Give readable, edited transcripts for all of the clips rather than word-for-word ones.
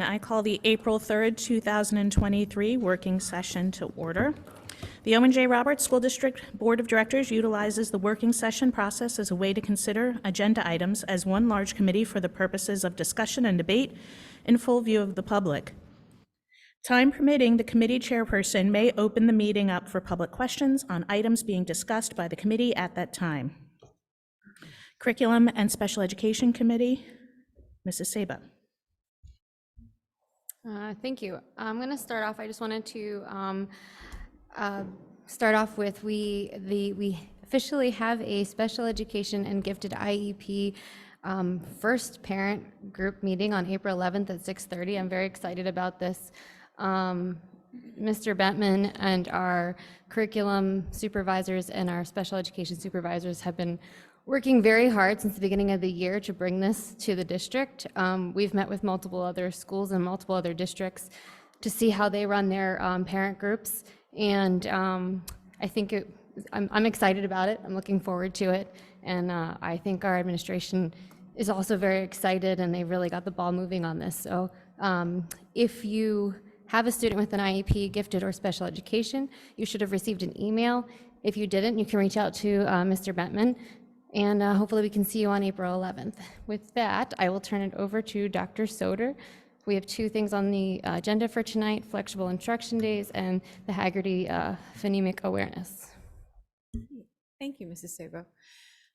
I call the April 3rd, 2023 working session to order. The Owen J. Roberts School District Board of Directors utilizes the working session process as a way to consider agenda items as one large committee for the purposes of discussion and debate in full view of the public. Time permitting, the committee chairperson may open the meeting up for public questions on items being discussed by the committee at that time. Curriculum and Special Education Committee, Mrs. Saba. Thank you. I'm going to start off. I just wanted to start off with we officially have a special education and gifted IEP first parent group meeting on April 11th at 6:30. I'm very excited about this. Mr. Bentman and our curriculum supervisors and our special education supervisors have been working very hard since the beginning of the year to bring this to the district. We've met with multiple other schools and multiple other districts to see how they run their parent groups. And I think I'm excited about it. I'm looking forward to it. And I think our administration is also very excited, and they really got the ball moving on this. So if you have a student with an IEP, gifted or special education, you should have received an email. If you didn't, you can reach out to Mr. Bentman. And hopefully we can see you on April 11th. With that, I will turn it over to Dr. Soder. We have two things on the agenda for tonight: flexible instruction days and the Haggerty phonemic awareness. Thank you, Mrs. Sabo.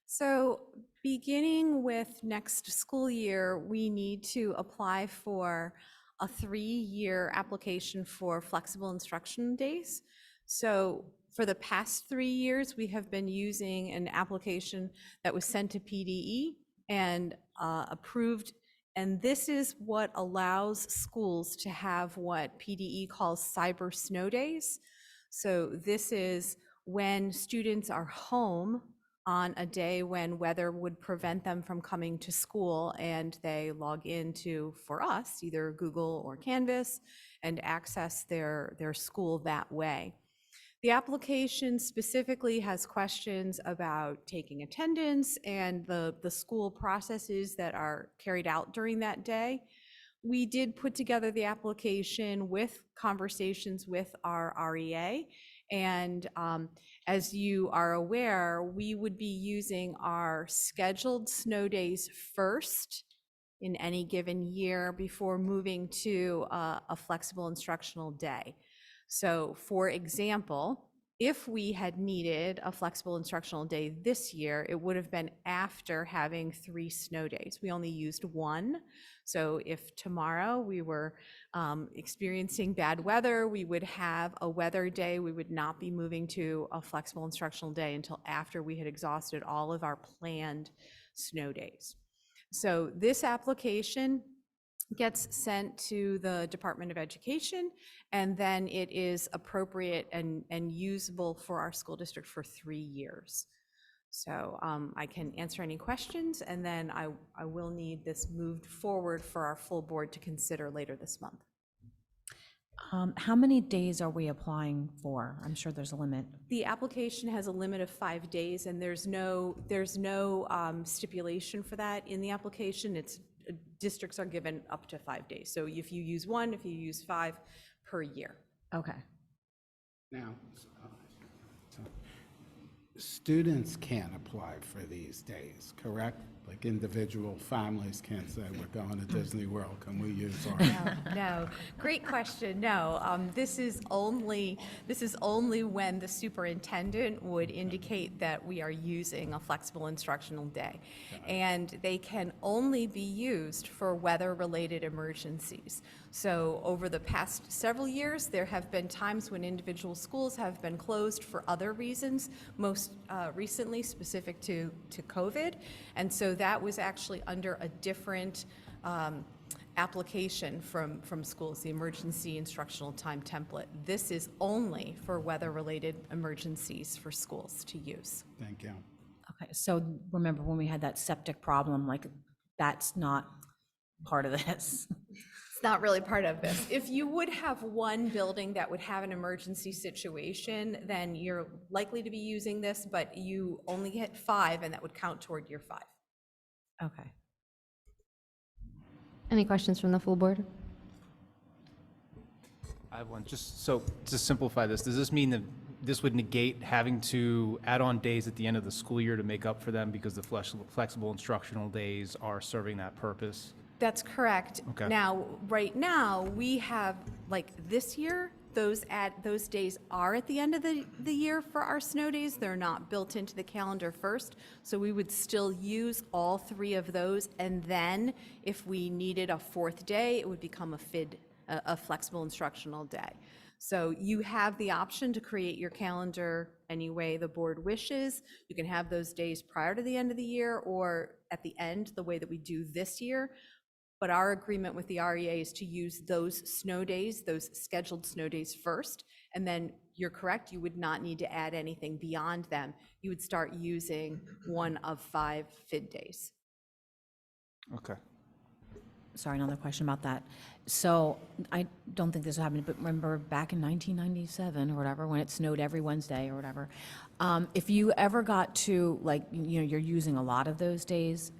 So beginning with next school year, we need to apply for a 3-year application for flexible instruction days. So for the past 3 years, we have been using an application that was sent to PDE and approved. And this is what allows schools to have what PDE calls cyber snow days. So this is when students are home on a day when weather would prevent them from coming to school, and they log into, for us, either Google or Canvas, and access their school that way. The application specifically has questions about taking attendance and the school processes that are carried out during that day. We did put together the application with conversations with our REA, and as you are aware, we would be using our scheduled snow days first in any given year before moving to a flexible instructional day. So for example, if we had needed a flexible instructional day this year, it would have been after having 3 snow days. We only used 1. So if tomorrow we were experiencing bad weather, we would have a weather day. We would not be moving to a flexible instructional day until after we had exhausted all of our planned snow days. So this application gets sent to the Department of Education, and then it is appropriate and usable for our school district for 3 years. So I can answer any questions, and then I will need this moved forward for our full board to consider later this month. How many days are we applying for? I'm sure there's a limit. The application has a limit of 5 days, and there's no stipulation for that in the application. It's districts are given up to 5 days. So if you use 1, if you use 5 per year. Okay. Now, students can't apply for these days, correct? Like individual families can't say, we're going to Disney World, can we use our... No, great question. No, this is only when the superintendent would indicate that we are using a flexible instructional day. And they can only be used for weather-related emergencies. So over the past several years, there have been times when individual schools have been closed for other reasons, most recently specific to COVID. And so that was actually under a different application from schools, the emergency instructional time template. This is only for weather-related emergencies for schools to use. Thank you. Okay, so remember when we had that septic problem, like that's not part of this. It's not really part of this. If you would have one building that would have an emergency situation, then you're likely to be using this, but you only get 5, and that would count toward your 5. Okay. Any questions from the full board? I have one. Just so to simplify this, does this mean that this would negate having to add on days at the end of the school year to make up for them because the flexible instructional days are serving that purpose? That's correct. Okay. Now, right now, we have, like this year, those days are at the end of the year for our snow days. They're not built into the calendar first. So we would still use all 3 of those. And then if we needed a 4th day, it would become a flexible instructional day. So you have the option to create your calendar any way the board wishes. You can have those days prior to the end of the year or at the end, the way that we do this year. But our agreement with the REA is to use those snow days, those scheduled snow days first. And then you're correct, you would not need to add anything beyond them. You would start using one of 5 FID days. Okay. Sorry, another question about that. So I don't think this happened, but remember back in 1997 or whatever, when it snowed every Wednesday or whatever, if you ever got to, like, you know, you're using a lot of those days,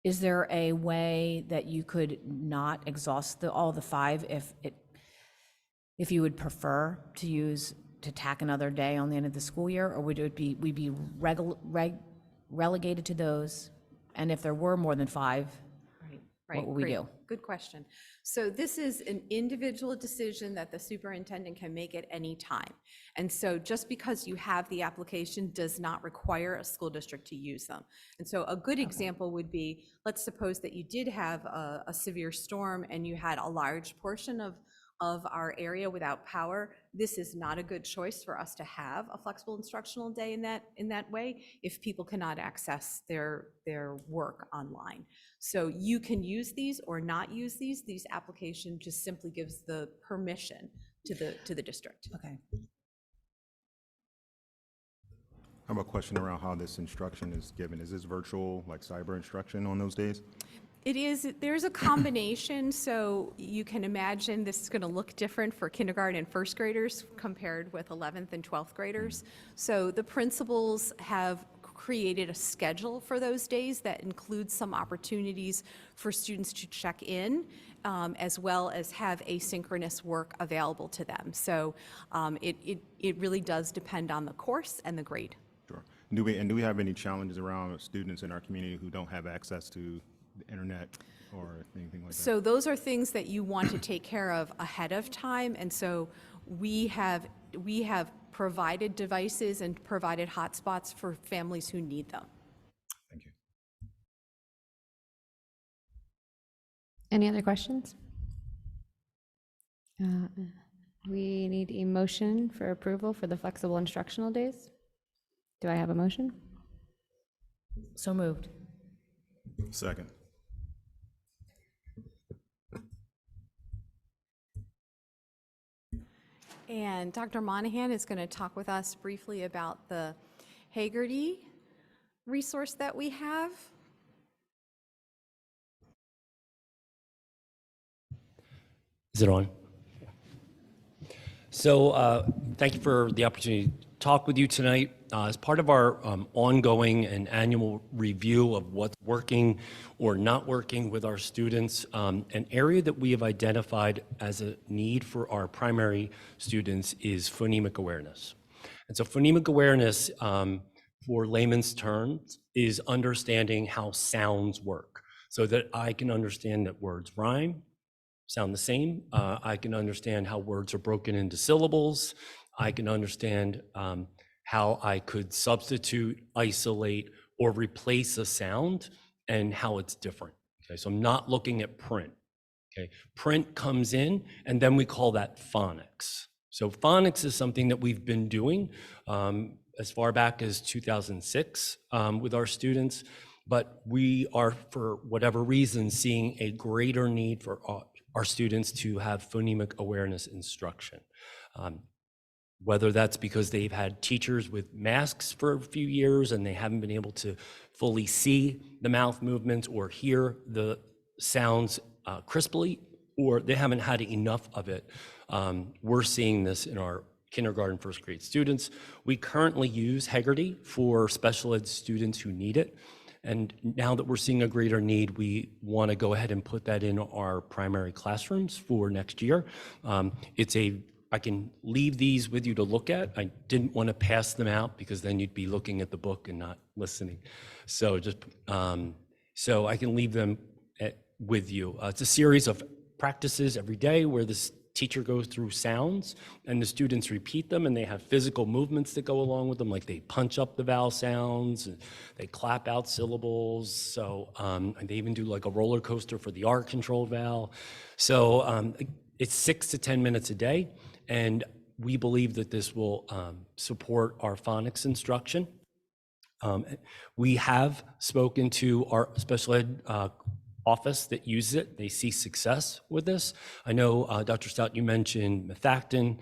is there a way that you could not exhaust all the 5 if you would prefer to tack another day on the end of the school year, or would it be we'd be relegated to those? And if there were more than 5, what would we Great. do? Good question. So this is an individual decision that the superintendent can make at any time. And so just because you have the application does not require a school district to use them. And so a good example would be, let's suppose that you did have a severe storm and you had a large portion of our area without power. This is not a good choice for us to have a flexible instructional day in that way if people cannot access their work online. So you can use these or not use these. These application just simply gives the permission to the district. Okay. I have a question around how this instruction is given. Is this virtual, like cyber instruction on those days? It is, there's a combination, so you can imagine this is going to look different for kindergarten and first graders compared with 11th and 12th graders. So the principals have created a schedule for those days that includes some opportunities for students to check in, as well as have asynchronous work available to them. So it really does depend on the course and the grade. Sure. Do we have any challenges around students in our community who don't have access to the internet or anything like that? So those are things that you want to take care of ahead of time. And so we have provided devices and provided hotspots for families who need them. Thank you. Any other questions? We need a motion for approval for the flexible instructional days. Do I have a motion? So moved. Second. And Dr. Monahan is going to talk with us briefly about the Hagerty resource that we have. Is it on? So thank you for the opportunity to talk with you tonight. As part of our ongoing and annual review of what's working or not working with our students, an area that we have identified as a need for our primary students is phonemic awareness. And so phonemic awareness, for layman's terms, is understanding how sounds work so that I can understand that words rhyme, sound the same. I can understand how words are broken into syllables. I can understand how I could substitute, isolate, or replace a sound and how it's different. Okay, so I'm not looking at print. Okay, print comes in, and then we call that phonics. So phonics is something that we've been doing as far back as 2006 with our students, but we are, for whatever reason, seeing a greater need for our students to have phonemic awareness instruction. Whether that's because they've had teachers with masks for a few years and they haven't been able to fully see the mouth movements or hear the sounds crisply, or they haven't had enough of it. We're seeing this in our kindergarten, first grade students. We currently use Hagerty for special ed students who need it. And now that we're seeing a greater need, we want to go ahead and put that in our primary classrooms for next year. I can leave these with you to look at. I didn't want to pass them out because then you'd be looking at the book and not listening. So so I can leave them with you. It's a series of practices every day where this teacher goes through sounds and the students repeat them, and they have physical movements that go along with them, like they punch up the vowel sounds, and they clap out syllables. So and they even do like a roller coaster for the R control vowel. So it's 6 to 10 minutes a day, and we believe that this will support our phonics instruction. We have spoken to our special ed office that uses it. They see success with this. I know, Dr. Stout, you mentioned Methacton.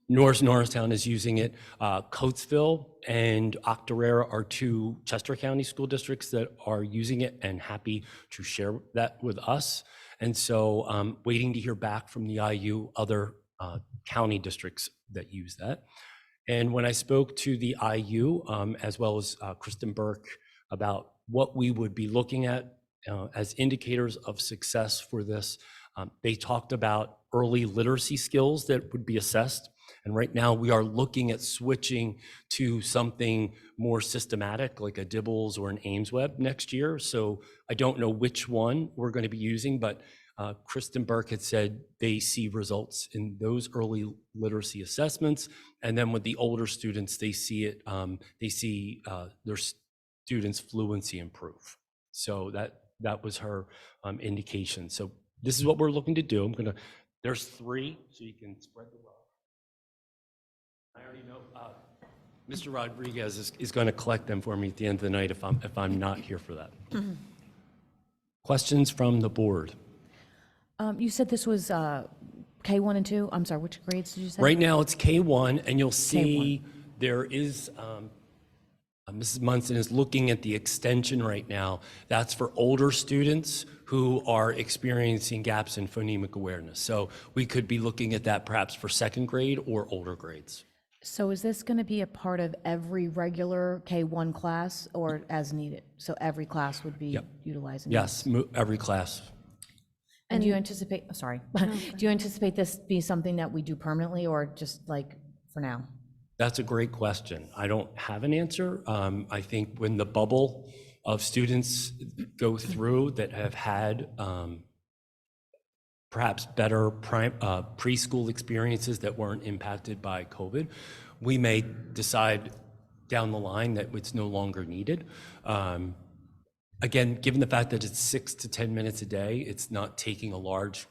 Norristown is using it. Coatesville and Octorara are two Chester County school districts that are using it and happy to share that with us. And so waiting to hear back from the IU, other county districts that use that. And when I spoke to the IU, as well as Kristen Burke, about what we would be looking at as indicators of success for this, they talked about early literacy skills that would be assessed. And right now we are looking at switching to something more systematic, like a Dibbles or an AimsWeb next year. So I don't know which one we're going to be using, but Kristen Burke had said they see results in those early literacy assessments. And then with the older students, they see it, their students' fluency improve. So that was her indication. So this is what we're looking to do. There's 3, so you can spread the love. I already know, Mr. Rodriguez is going to collect them for me at the end of the night if I'm not here for that. Questions from the board? You said this was K1 and 2? I'm sorry, which grades did you say? Right now it's K1, and you'll see there is, Mrs. Munson is looking at the extension right now. That's for older students who are experiencing gaps in phonemic awareness. So we could be looking at that perhaps for 2nd grade or older grades. So is this going to be a part of every regular K1 class or as needed? So every class would be utilizing Yes, every class. And do you anticipate, do you anticipate this be something that we do permanently or just like for now? That's a great question. I don't have an answer. I think when the bubble of students go through that have had perhaps better preschool experiences that weren't impacted by COVID, we may decide down the line that it's no longer needed. Again, given the fact that it's 6 to 10 minutes a day, it's not taking a large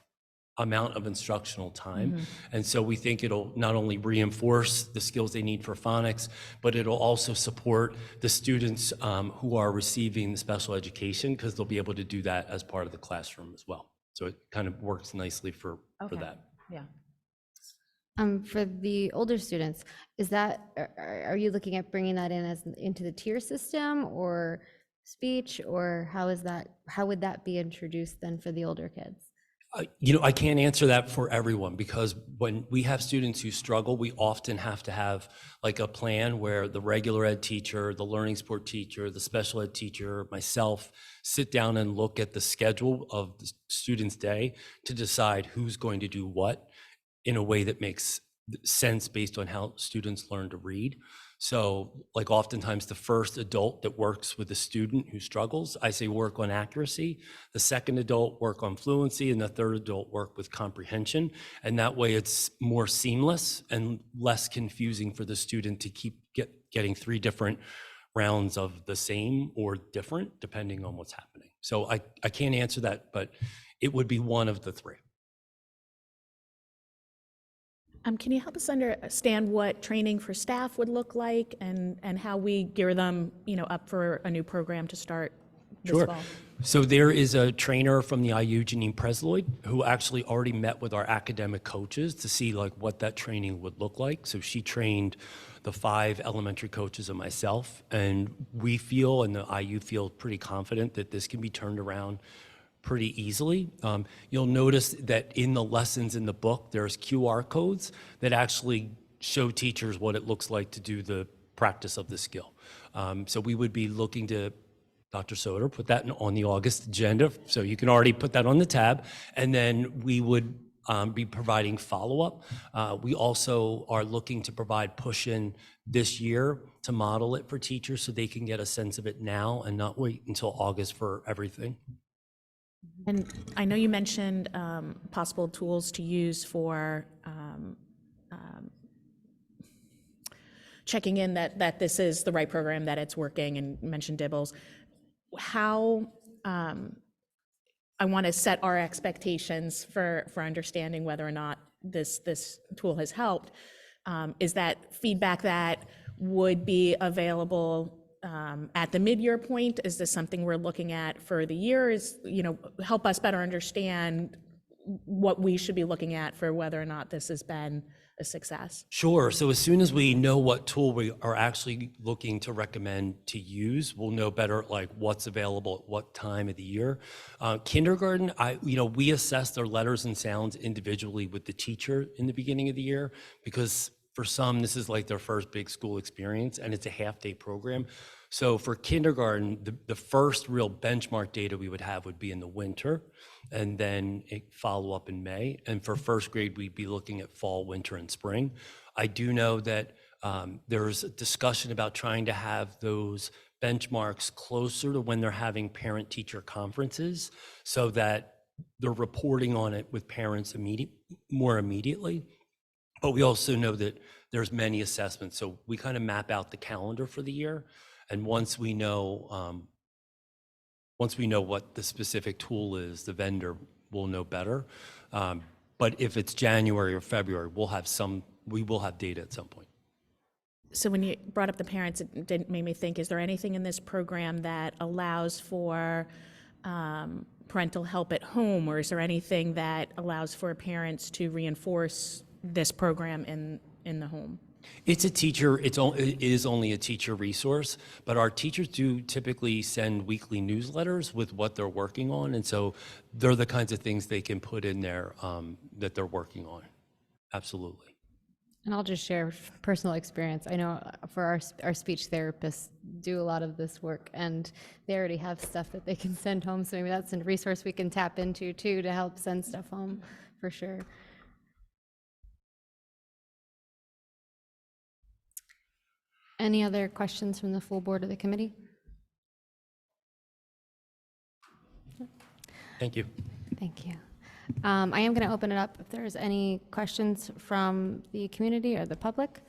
amount of instructional time. And so we think it'll not only reinforce the skills they need for phonics, but it'll also support the students who are receiving the special education, because they'll be able to do that as part of the classroom as well. So it kind of works nicely for that. Yeah. For the older students, are you looking at bringing that into the tier system or speech, or how would that be introduced then for the older kids? I can't answer that for everyone, because when we have students who struggle, we often have to have like a plan where the regular ed teacher, the learning support teacher, the special ed teacher, myself, sit down and look at the schedule of the student's day to decide who's going to do what in a way that makes sense based on how students learn to read. So like oftentimes the first adult that works with a student who struggles, I say work on accuracy. The second adult work on fluency, and the third adult work with comprehension. And that way it's more seamless and less confusing for the student to keep getting 3 different rounds of the same or different depending on what's happening. So I can't answer that, but it would be one of the 3. Can you help us understand what training for staff would look like and how we gear them, up for a new program to start this fall? So there is a trainer from the IU, Janine Presloyd, who actually already met with our academic coaches to see like what that training would look like. So she trained the 5 elementary coaches and myself, and we feel, and the IU feel pretty confident that this can be turned around pretty easily. You'll notice that in the lessons in the book, there's QR codes that actually show teachers what it looks like to do the practice of the skill. So we would be looking to Dr. Soder, put that on the August agenda, so you can already put that on the tab, and then we would be providing follow-up. We also are looking to provide push-in this year to model it for teachers so they can get a sense of it now and not wait until August for everything. And I know you mentioned possible tools to use for checking in that this is the right program, that it's working, and mentioned Dibbles. How, I want to set our expectations for understanding whether or not this tool has helped. Is that feedback that would be available at the mid-year point? Is this something we're looking at for the year? Help us better understand what we should be looking at for whether or not this has been a success. Sure. So as soon as we know what tool we are actually looking to recommend to use, we'll know better like what's available at what time of the year. Kindergarten, we assess their letters and sounds individually with the teacher in the beginning of the year, because for some, this is like their first big school experience, and it's a half-day program. So for kindergarten, the first real benchmark data we would have would be in the winter, and then follow up in May. And for first grade, we'd be looking at fall, winter, and spring. I do know that there's a discussion about trying to have those benchmarks closer to when they're having parent-teacher conferences, so that they're reporting on it with parents more immediately. But we also know that there's many assessments, so we kind of map out the calendar for the year. And once we know what the specific tool is, the vendor will know better. But if it's January or February, we will have data at some point. So when you brought up the parents, it made me think, is there anything in this program that allows for parental help at home, or is there anything that allows for parents to reinforce this program in the home? It is only a teacher resource, but our teachers do typically send weekly newsletters with what they're working on, and so they're the kinds of things they can put in there that they're working on. Absolutely. And I'll just share personal experience. I know for our speech therapists do a lot of this work, and they already have stuff that they can send home, so maybe that's a resource we can tap into too to help send stuff home, for sure. Any other questions from the full board of the committee? Thank you. Thank you. I am going to open it up if there's any questions from the community or the public.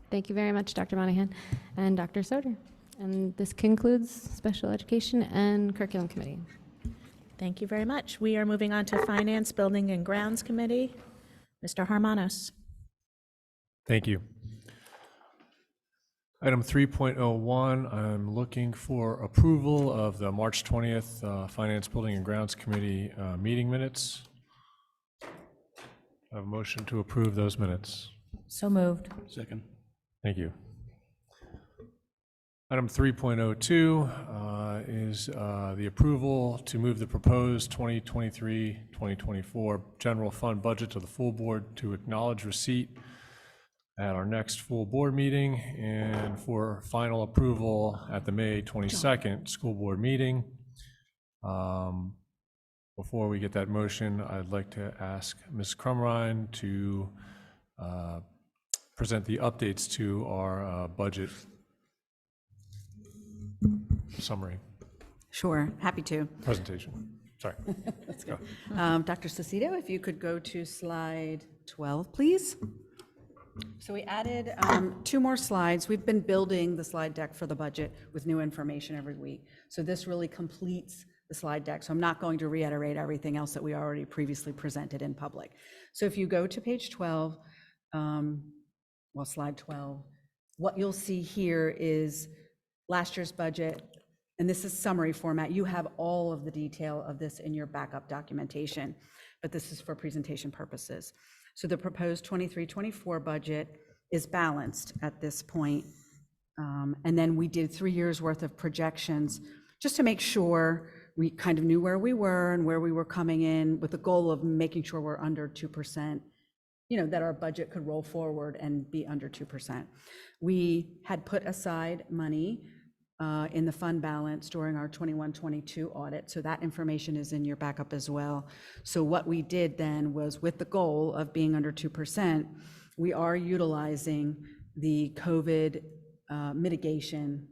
Thank you very much, Dr. Monahan and Dr. Soder. And this concludes Special Education and Curriculum Committee. Thank you very much. We are moving on to Finance, Building, and Grounds Committee. Mr. Harmanos. Thank you. Item 3.01, I'm looking for approval of the March 20th Finance, Building, and Grounds Committee meeting minutes. I have a motion to approve those minutes. So moved. Second. Thank you. Item 3.02 is the approval to move the proposed 2023-2024 general fund budget to the full board to acknowledge receipt at our next full board meeting and for final approval at the May 22nd school board meeting. Before we get that motion, I'd like to ask Ms. Crumrine to present the updates to our budget summary Sure, happy to. presentation. Sorry. Let's go. Dr. Cicito, if you could go to slide 12, please. So we added 2 more slides. We've been building the slide deck for the budget with new information every week. So this really completes the slide deck. So I'm not going to reiterate everything else that we already previously presented in public. So if you go to page 12, slide 12, what you'll see here is last year's budget, and this is summary format. You have all of the detail of this in your backup documentation, but this is for presentation purposes. So the proposed 23-24 budget is balanced at this point. And then we did 3 years worth of projections just to make sure we kind of knew where we were and where we were coming in, with the goal of making sure we're under 2% that our budget could roll forward and be under 2%. We had put aside money in the fund balance during our 21-22 audit, so that information is in your backup as well. So what we did then was, with the goal of being under 2%, we are utilizing the COVID mitigation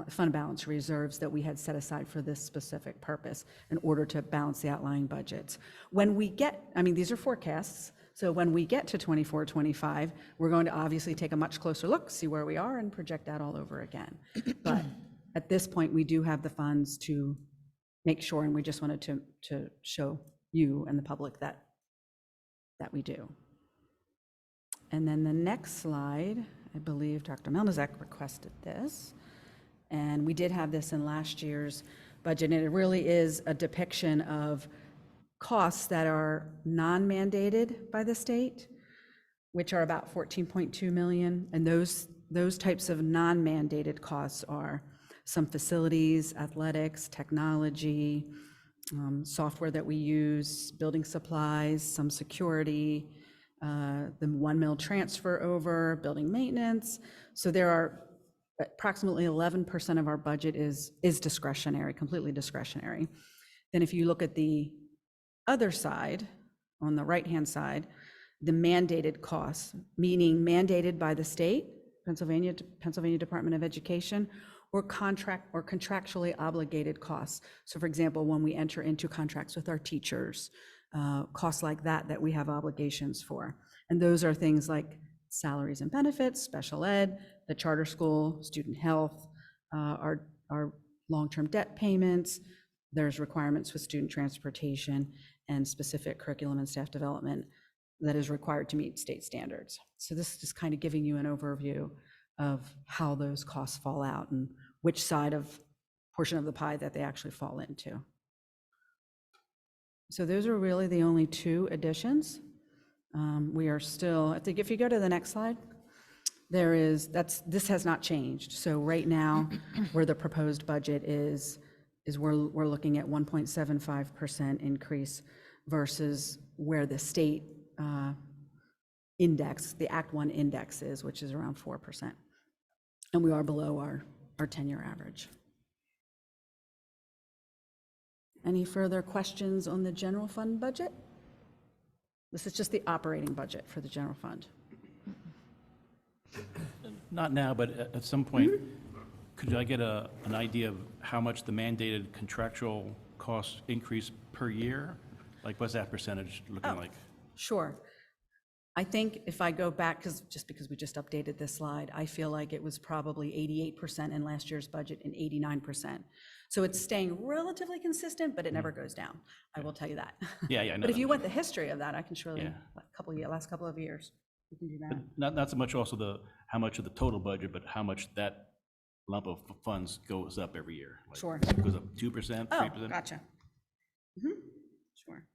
fund balance reserves that we had set aside for this specific purpose in order to balance the outlying budgets. When we get, these are forecasts, so when we get to 24-25, we're going to obviously take a much closer look, see where we are, and project that all over again. But at this point, we do have the funds to make sure, and we just wanted to show you and the public that we do. And then the next slide, I believe Dr. Melnizek requested this, and we did have this in last year's budget, and it really is a depiction of costs that are non-mandated by the state, which are about 14.2 million. And those types of non-mandated costs are some facilities, athletics, technology, software that we use, building supplies, some security, the 1 mil transfer over, building maintenance. So there are approximately 11% of our budget is discretionary, completely discretionary. Then if you look at the other side, on the right-hand side, the mandated costs, meaning mandated by the state, Pennsylvania Department of Education, or contractually obligated costs. So for example, when we enter into contracts with our teachers, costs like that we have obligations for. And those are things like salaries and benefits, special ed, the charter school, student health, our long-term debt payments. There's requirements with student transportation and specific curriculum and staff development that is required to meet state standards. So this is just kind of giving you an overview of how those costs fall out and which portion of the pie that they actually fall into. So those are really the only two additions. We are still, I think if you go to the next slide, this has not changed. So right now, where the proposed budget is we're looking at 1.75% increase versus where the state index, the Act 1 index is, which is around 4%. And we are below our 10-year average. Any further questions on the general fund budget? This is just the operating budget for the general fund. Not now, but at some point, could I get an idea of how much the mandated contractual costs increase per year? Like, what's that percentage looking like? Sure. I think if I go back, because we just updated this slide, I feel like it was probably 88% in last year's budget and 89%. So it's staying relatively consistent, but it never goes down. I will tell you that. Yeah, I know But if that. you want the history of that, I can show you Yeah. last couple of years. We can do that. Not so much also how much of the total budget, but how much that lump of funds goes up every year. Like, Sure. Goes up 2%, 3%? Oh, gotcha. Sure.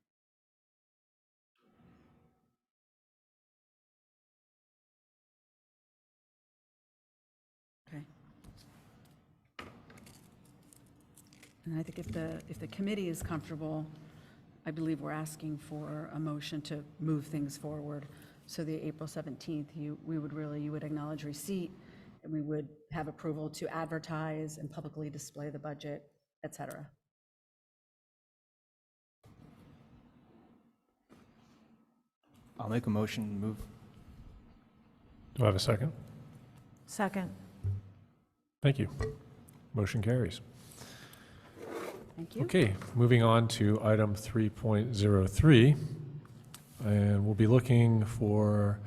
Okay. And I think if the committee is comfortable, I believe we're asking for a motion to move things forward. So the April 17th, you would acknowledge receipt, and we would have approval to advertise and publicly display the budget, et cetera. I'll make a motion to move. Do I have a second? Second. Thank you. Motion carries. Thank you. Okay, moving on to item 3.03. And we'll be looking for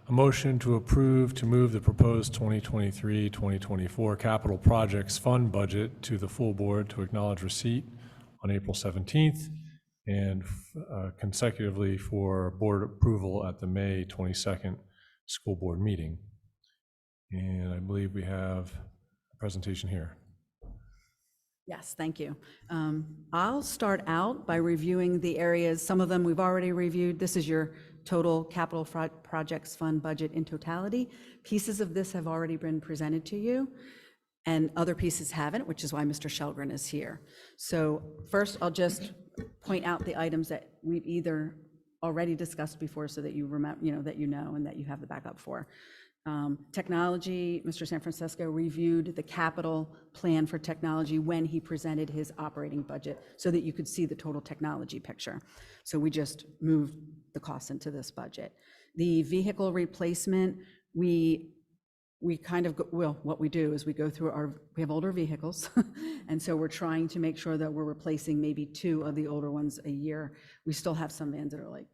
a motion to approve to move the proposed 2023-2024 capital projects fund budget to the full board to acknowledge receipt on April 17th and consecutively for board approval at the May 22nd school board meeting. And I believe we have a presentation here. Yes, thank you. I'll start out by reviewing the areas. Some of them we've already reviewed. This is your total capital projects fund budget in totality. Pieces of this have already been presented to you, and other pieces haven't, which is why Mr. Shelgren is here. So first, I'll just point out the items that we've either already discussed before so that you remember, that you know and that you have the backup for. Technology, Mr. San Francisco reviewed the capital plan for technology when he presented his operating budget so that you could see the total technology picture. So we just moved the costs into this budget. The vehicle replacement, we kind of, what we do is we go through we have older vehicles, and so we're trying to make sure that we're replacing maybe 2 of the older ones a year. We still have some vans that are like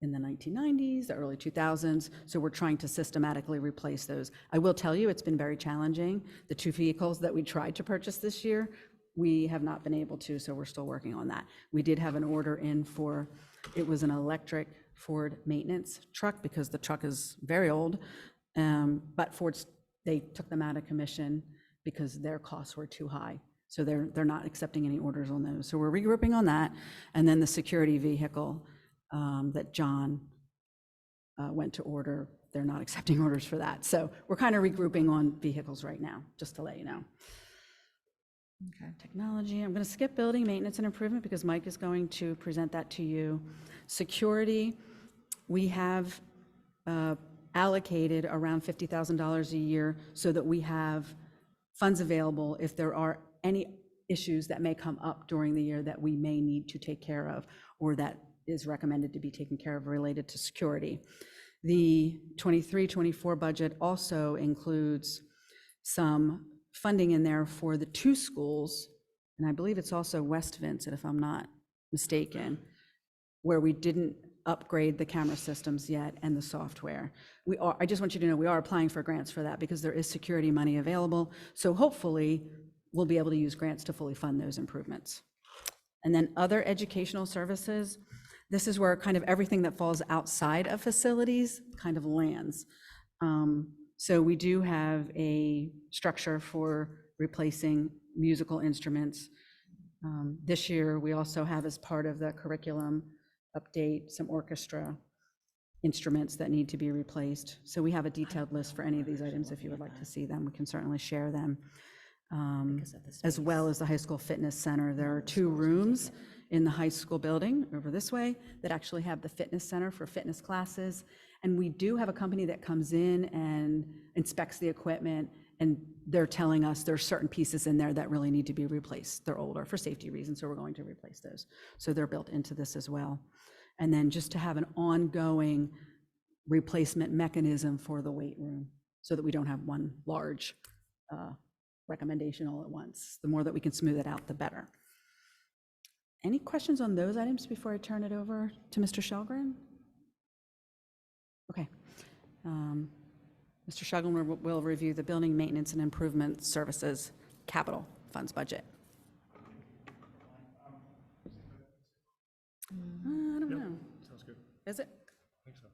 in the 1990s, the early 2000s, so we're trying to systematically replace those. I will tell you, it's been very challenging. The 2 vehicles that we tried to purchase this year, we have not been able to, so we're still working on that. We did have an order in for, it was an electric Ford maintenance truck because the truck is very old. But Ford's, they took them out of commission because their costs were too high. So they're not accepting any orders on those. So we're regrouping on that. And then the security vehicle that John went to order, they're not accepting orders for that. So we're kind of regrouping on vehicles right now, just to let you know. Okay. Technology, I'm going to skip building maintenance and improvement because Mike is going to present that to you. Security, we have allocated around $50,000 a year so that we have funds available if there are any issues that may come up during the year that we may need to take care of or that is recommended to be taken care of related to security. The 23-24 budget also includes some funding in there for the 2 schools, and I believe it's also West Vincent, if I'm not mistaken, where we didn't upgrade the camera systems yet and the software. I just want you to know we are applying for grants for that because there is security money available. So hopefully we'll be able to use grants to fully fund those improvements. And then other educational services, this is where kind of everything that falls outside of facilities kind of lands. So we do have a structure for replacing musical instruments. This year, we also have as part of the curriculum update some orchestra instruments that need to be replaced. So we have a detailed list for any of these items. If you would like to see them, we can certainly share them. As well as the high school fitness center. There are 2 rooms in the high school building over this way that actually have the fitness center for fitness classes. And we do have a company that comes in and inspects the equipment, and they're telling us there's certain pieces in there that really need to be replaced. They're older for safety reasons, so we're going to replace those. So they're built into this as well. And then just to have an ongoing replacement mechanism for the weight room so that we don't have one large recommendation all at once. The more that we can smooth it out, the better. Any questions on those items before I turn it over to Mr. Shelgren? Okay. Mr. Shelgren will review the building maintenance and improvement services capital funds budget. I don't know. Sounds good. Is it? I think so.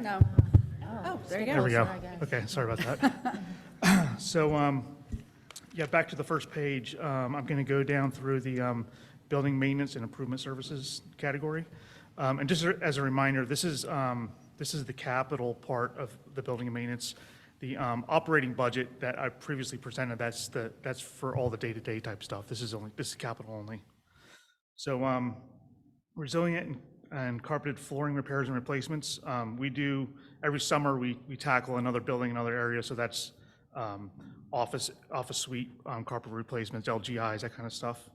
No. Oh, there you go. There we go. Okay, sorry about that. So, yeah, back to the first page. I'm going to go down through the building maintenance and improvement services category. And just as a reminder, this is the capital part of the building and maintenance. The operating budget that I previously presented, that's for all the day-to-day type stuff. This is capital only. So, resilient and carpeted flooring repairs and replacements. We do, every summer, we tackle another building, another area, so that's office suite, carpet replacements, LGIs, that kind of stuff.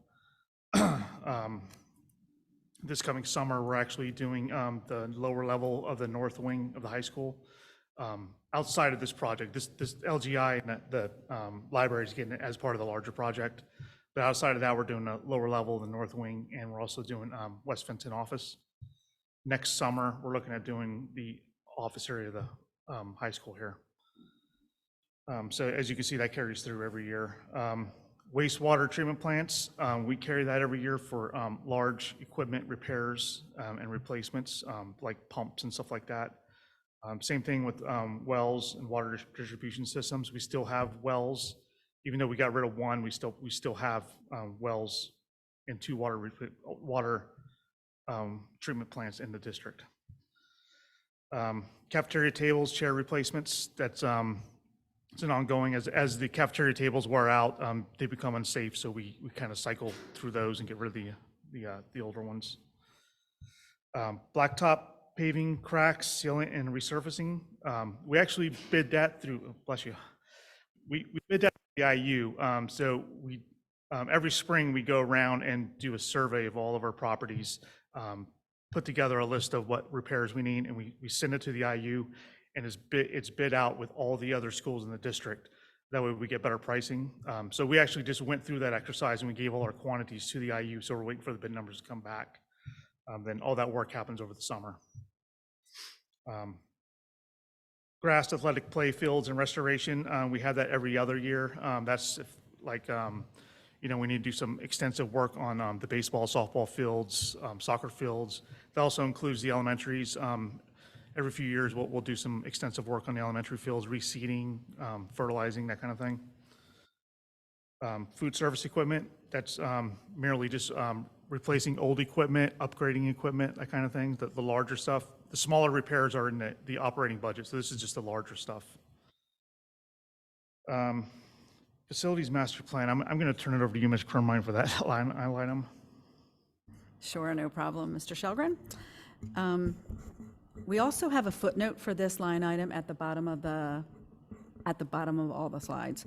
This coming summer, we're actually doing the lower level of the north wing of the high school. Outside of this project, this LGI and the library is getting it as part of the larger project. But outside of that, we're doing a lower level of the north wing, and we're also doing West Vincent office. Next summer, we're looking at doing the office area of the high school here. So as you can see, that carries through every year. Wastewater treatment plants, we carry that every year for large equipment repairs and replacements, like pumps and stuff like that. Same thing with wells and water distribution systems. We still have wells, even though we got rid of one, we still have wells and 2 water treatment plants in the district. Cafeteria tables, chair replacements, that's it's an ongoing, as the cafeteria tables wear out, they become unsafe, so we kind of cycle through those and get rid of the older ones. Blacktop paving, cracks, sealant, and resurfacing. We actually bid that through, oh, bless you. We bid that through the IU. So we, every spring, we go around and do a survey of all of our properties, put together a list of what repairs we need, and we send it to the IU, and it's bid out with all the other schools in the district. That way we get better pricing. So we actually just went through that exercise and we gave all our quantities to the IU, so we're waiting for the bid numbers to come back. Then all that work happens over the summer. Grass athletic play fields and restoration, we have that every other year. That's if, like, you know, we need to do some extensive work on the baseball, softball fields, soccer fields. That also includes the elementaries. Every few years, we'll do some extensive work on the elementary fields, reseeding, fertilizing, that kind of thing. Food service equipment, that's merely just replacing old equipment, upgrading equipment, that kind of thing, the larger stuff. The smaller repairs are in the operating budget, so this is just the larger stuff. Facilities master plan, I'm going to turn it over to you, Ms. Kronmeyer, for that line item. Sure, no problem. Mr. Shelgren? We also have a footnote for this line item at the bottom of all the slides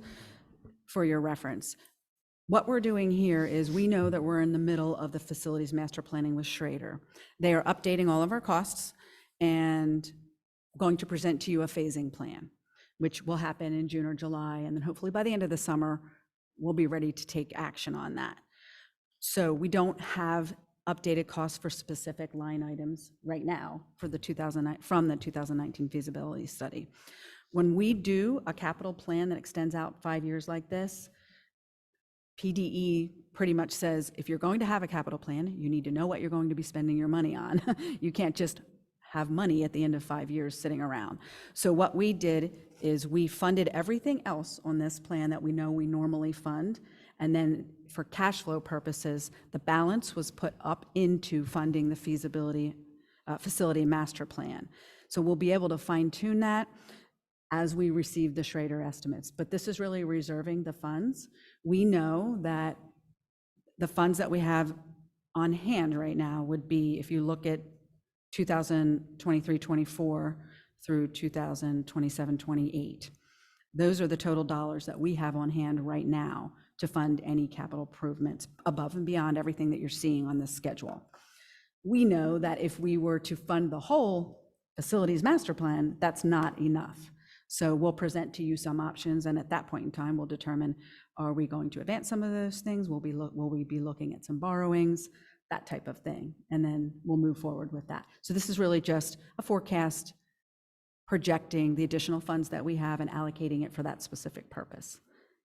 for your reference. What we're doing here is we know that we're in the middle of the facilities master planning with Schrader. They are updating all of our costs and going to present to you a phasing plan, which will happen in June or July. And then hopefully by the end of the summer, we'll be ready to take action on that. So we don't have updated costs for specific line items right now for the 2019 feasibility study. When we do a capital plan that extends out 5 years like this, PDE pretty much says, if you're going to have a capital plan, you need to know what you're going to be spending your money on. You can't just have money at the end of 5 years sitting around. So what we did is we funded everything else on this plan that we know we normally fund. And then for cash flow purposes, the balance was put up into funding the feasibility facility master plan. So we'll be able to fine tune that as we receive the Schrader estimates. But this is really reserving the funds. We know that the funds that we have on hand right now would be, if you look at 2023-24 through 2027-28, those are the total dollars that we have on hand right now to fund any capital improvements above and beyond everything that you're seeing on this schedule. We know that if we were to fund the whole facilities master plan, that's not enough. So we'll present to you some options, and at that point in time, we'll determine, are we going to advance some of those things? Will we be looking at some borrowings, that type of thing, and then we'll move forward with that. So this is really just a forecast projecting the additional funds that we have and allocating it for that specific purpose,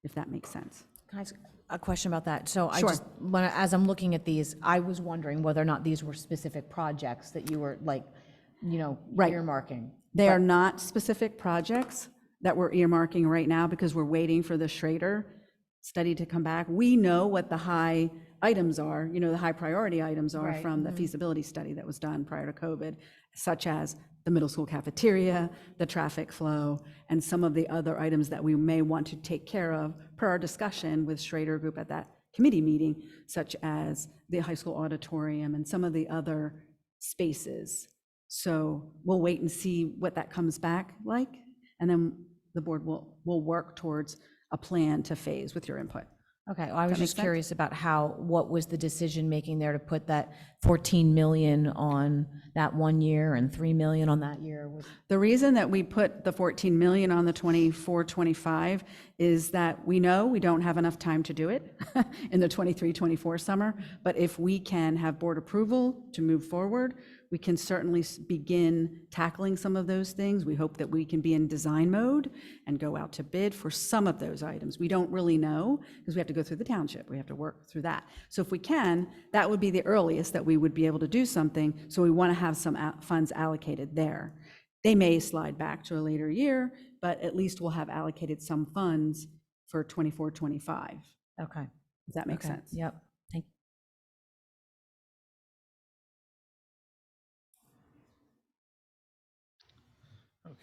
if that makes sense. Can I ask a question about that? So I Sure. just, as I'm looking at these, I was wondering whether or not these were specific projects that you were like, you know, Right. earmarking. They are not specific projects that we're earmarking right now because we're waiting for the Schrader study to come back. We know what the high items are, you know, the high priority items are Right. from the feasibility study that was done prior to COVID, such as the middle school cafeteria, the traffic flow, and some of the other items that we may want to take care of per our discussion with Schrader Group at that committee meeting, such as the high school auditorium and some of the other spaces. So we'll wait and see what that comes back like, and then the board will work towards a plan to phase with your input. Okay, well, I was That make just sense? curious about what was the decision making there to put that 14 million on that 1 year and 3 million on that year? The reason that we put the 14 million on the 24-25 is that we know we don't have enough time to do it in the 23-24 summer, but if we can have board approval to move forward, we can certainly begin tackling some of those things. We hope that we can be in design mode and go out to bid for some of those items. We don't really know because we have to go through the township. We have to work through that. So if we can, that would be the earliest that we would be able to do something. So we want to have some funds allocated there. They may slide back to a later year, but at least we'll have allocated some funds for 24-25. Okay. Does that make Okay. sense? Yep. Thank you.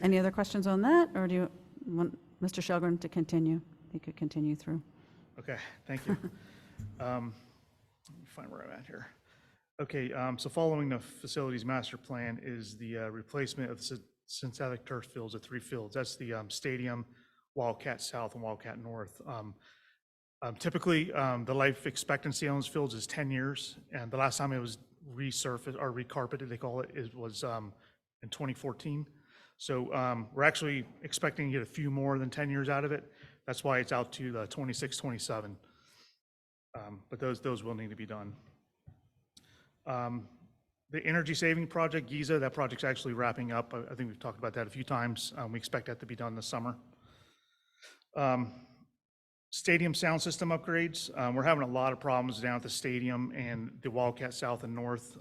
Any other questions on that, or do you want Mr. Shelgren to continue? He could continue through. Okay, thank you. Let me find where I'm at here. Okay, so following the facilities master plan is the replacement of the synthetic turf fields at 3 fields. That's the stadium, Wildcat South, and Wildcat North. Typically, the life expectancy on those fields is 10 years, and the last time it was resurfaced or recarpeted, they call it, was in 2014. So we're actually expecting to get a few more than 10 years out of it. That's why it's out to 26, 27. But those will need to be done. The energy saving project, Giza, that project's actually wrapping up. I think we've talked about that a few times. We expect that to be done this summer. Stadium sound system upgrades. We're having a lot of problems down at the stadium and the Wildcat South and North.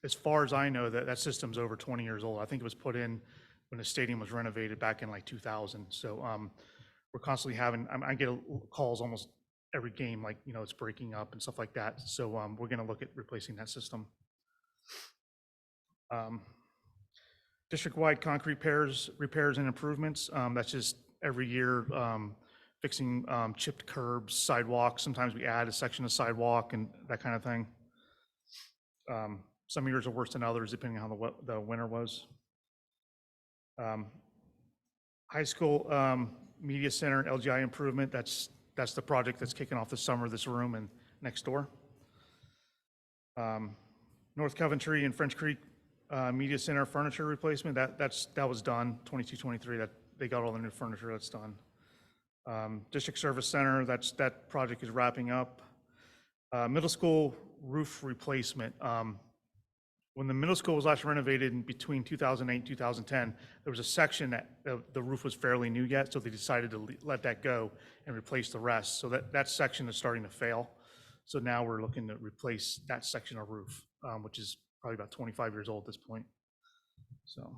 As far as I know, that system's over 20 years old. I think it was put in when the stadium was renovated back in like 2000. So we're constantly having, I get calls almost every game, like, you know, it's breaking up and stuff like that. So we're going to look at replacing that system. District-wide concrete repairs and improvements. That's just every year fixing chipped curbs, sidewalks. Sometimes we add a section of sidewalk and that kind of thing. Some years are worse than others, depending on how the winter was. High school media center LGI improvement. That's the project that's kicking off this summer, this room and next door. North Coventry and French Creek media center furniture replacement. That was done 22-23. That they got all the new furniture. That's done. District Service Center, that project is wrapping up. Middle school roof replacement. When the middle school was last renovated in between 2008 and 2010, there was a section that the roof was fairly new yet, so they decided to let that go and replace the rest. So that section is starting to fail. So now we're looking to replace that section of roof, which is probably about 25 years old at this point. So,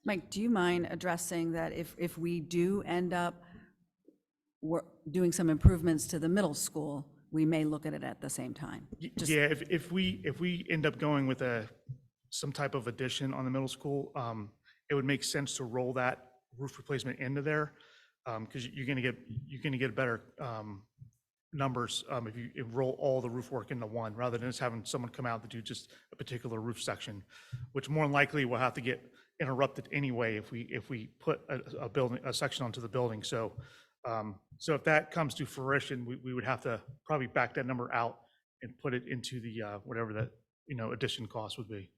Mike, do you mind addressing that if we do end up doing some improvements to the middle school, we may look at it at the same time? Yeah, if we end up going with some type of addition on the middle school, it would make sense to roll that roof replacement into there, because you're gonna get better numbers if you roll all the roof work into one, rather than just having someone come out to do just a particular roof section, which more than likely will have to get interrupted anyway if we put a section onto the building. So if that comes to fruition, we would have to probably back that number out and put it into the whatever that addition cost would be.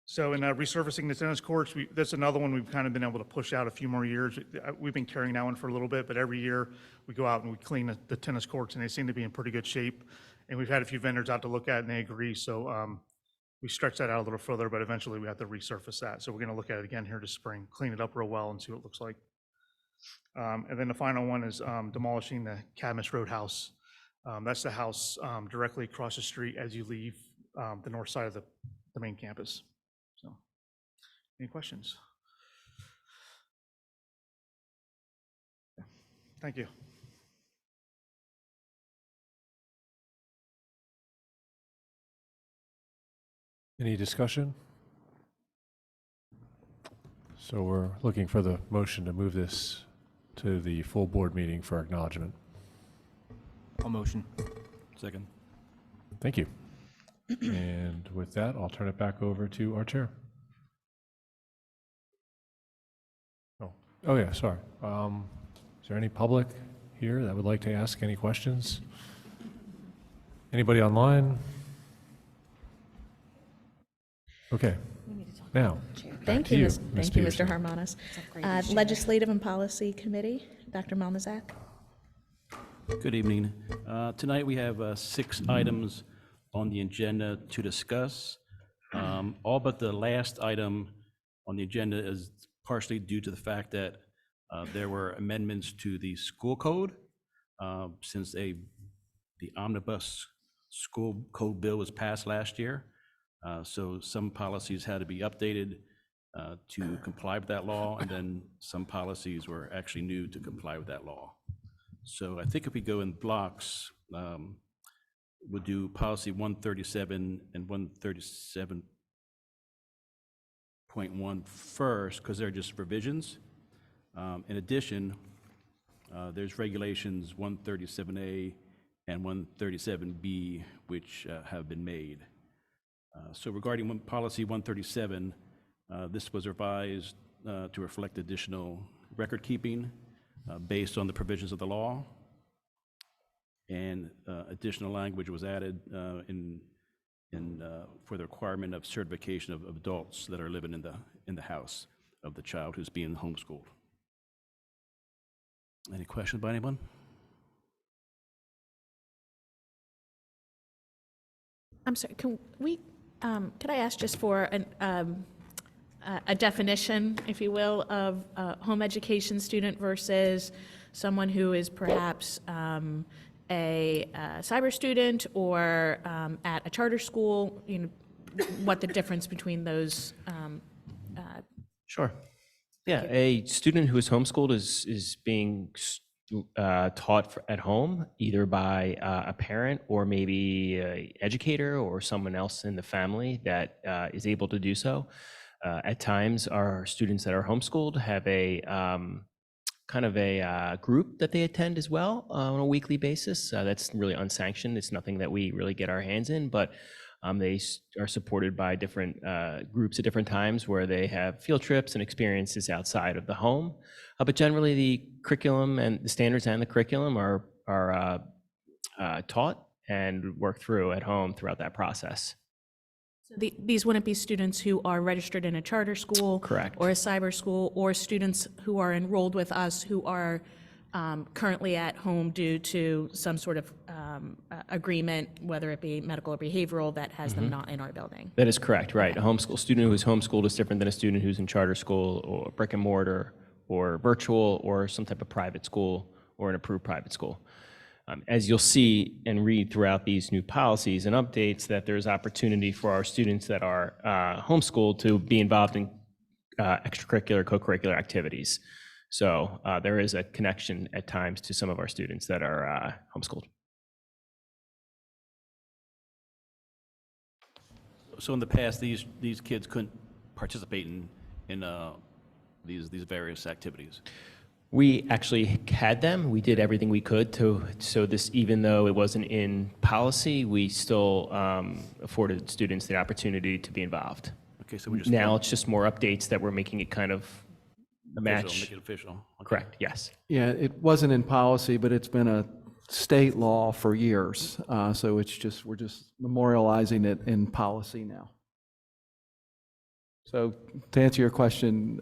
So in resurfacing the tennis courts, that's another one we've kind of been able to push out a few more years. We've been carrying that one for a little bit, but every year we go out and we clean the tennis courts, and they seem to be in pretty good shape. And we've had a few vendors out to look at it, and they agree. So we stretch that out a little further, but eventually we have to resurface that. So we're going to look at it again here this spring, clean it up real well and see what it looks like. And then the final one is demolishing the Cadmus Roadhouse. That's the house directly across the street as you leave the north side of the main campus. So, any questions? Okay. Thank you. Any discussion? So we're looking for the motion to move this to the full board meeting for acknowledgement. I'll motion. Second. Thank you. And with that, I'll turn it back over to our chair. Oh yeah, sorry. Is there any public here that would like to ask any questions? Anybody online? Okay. Now, Thank to you, you, Ms. Ms. Thank you, Mr. Peterson. Harmonis. Legislative and Policy Committee, Dr. Malnazak. Good evening. Tonight we have 6 items on the agenda to discuss. All but the last item on the agenda is partially due to the fact that there were amendments to the school code since the omnibus school code bill was passed last year. So some policies had to be updated to comply with that law, and then some policies were actually new to comply with that law. So I think if we go in blocks, we'll do policy 137 and 137.1 first, because they're just revisions. In addition, there's regulations 137A and 137B, which have been made. So regarding policy 137, this was revised to reflect additional record keeping based on the provisions of the law. And additional language was added for the requirement of certification of adults that are living in the house of the child who's being homeschooled. Any questions by anyone? I'm sorry, could I ask just for a definition, if you will, of a home education student versus someone who is perhaps a cyber student or at a charter school, you know, what the difference between those, Sure. Yeah, a student who is homeschooled is being taught at home, either by a parent or maybe an educator or someone else in the family that is able to do so. At times, our students that are homeschooled have a kind of a group that they attend as well on a weekly basis. That's really unsanctioned. It's nothing that we really get our hands in, but they are supported by different groups at different times where they have field trips and experiences outside of the home. But generally, the curriculum and the standards and the curriculum are taught and worked through at home throughout that process. so these wouldn't be students who are registered in a charter school? Correct. Or a cyber school, or students who are enrolled with us who are currently at home due to some sort of agreement, whether it be medical or behavioral, that has them not in our building? That is correct, right. A homeschool student who is homeschooled is different than a student who's in charter school or brick and mortar or virtual or some type of private school or an approved private school. As you'll see and read throughout these new policies and updates, that there's opportunity for our students that are homeschooled to be involved in extracurricular, co-curricular activities. So there is a connection at times to some of our students that are homeschooled. So in the past, these kids couldn't participate in these various activities. We actually had them. We did everything we could so this, even though it wasn't in policy, we still afforded students the opportunity to be involved. Okay, so we just Now it's just more updates that we're making it kind of a match. Make it official. Okay. Correct, yes. Yeah, it wasn't in policy, but it's been a state law for years. So we're just memorializing it in policy now. So to answer your question,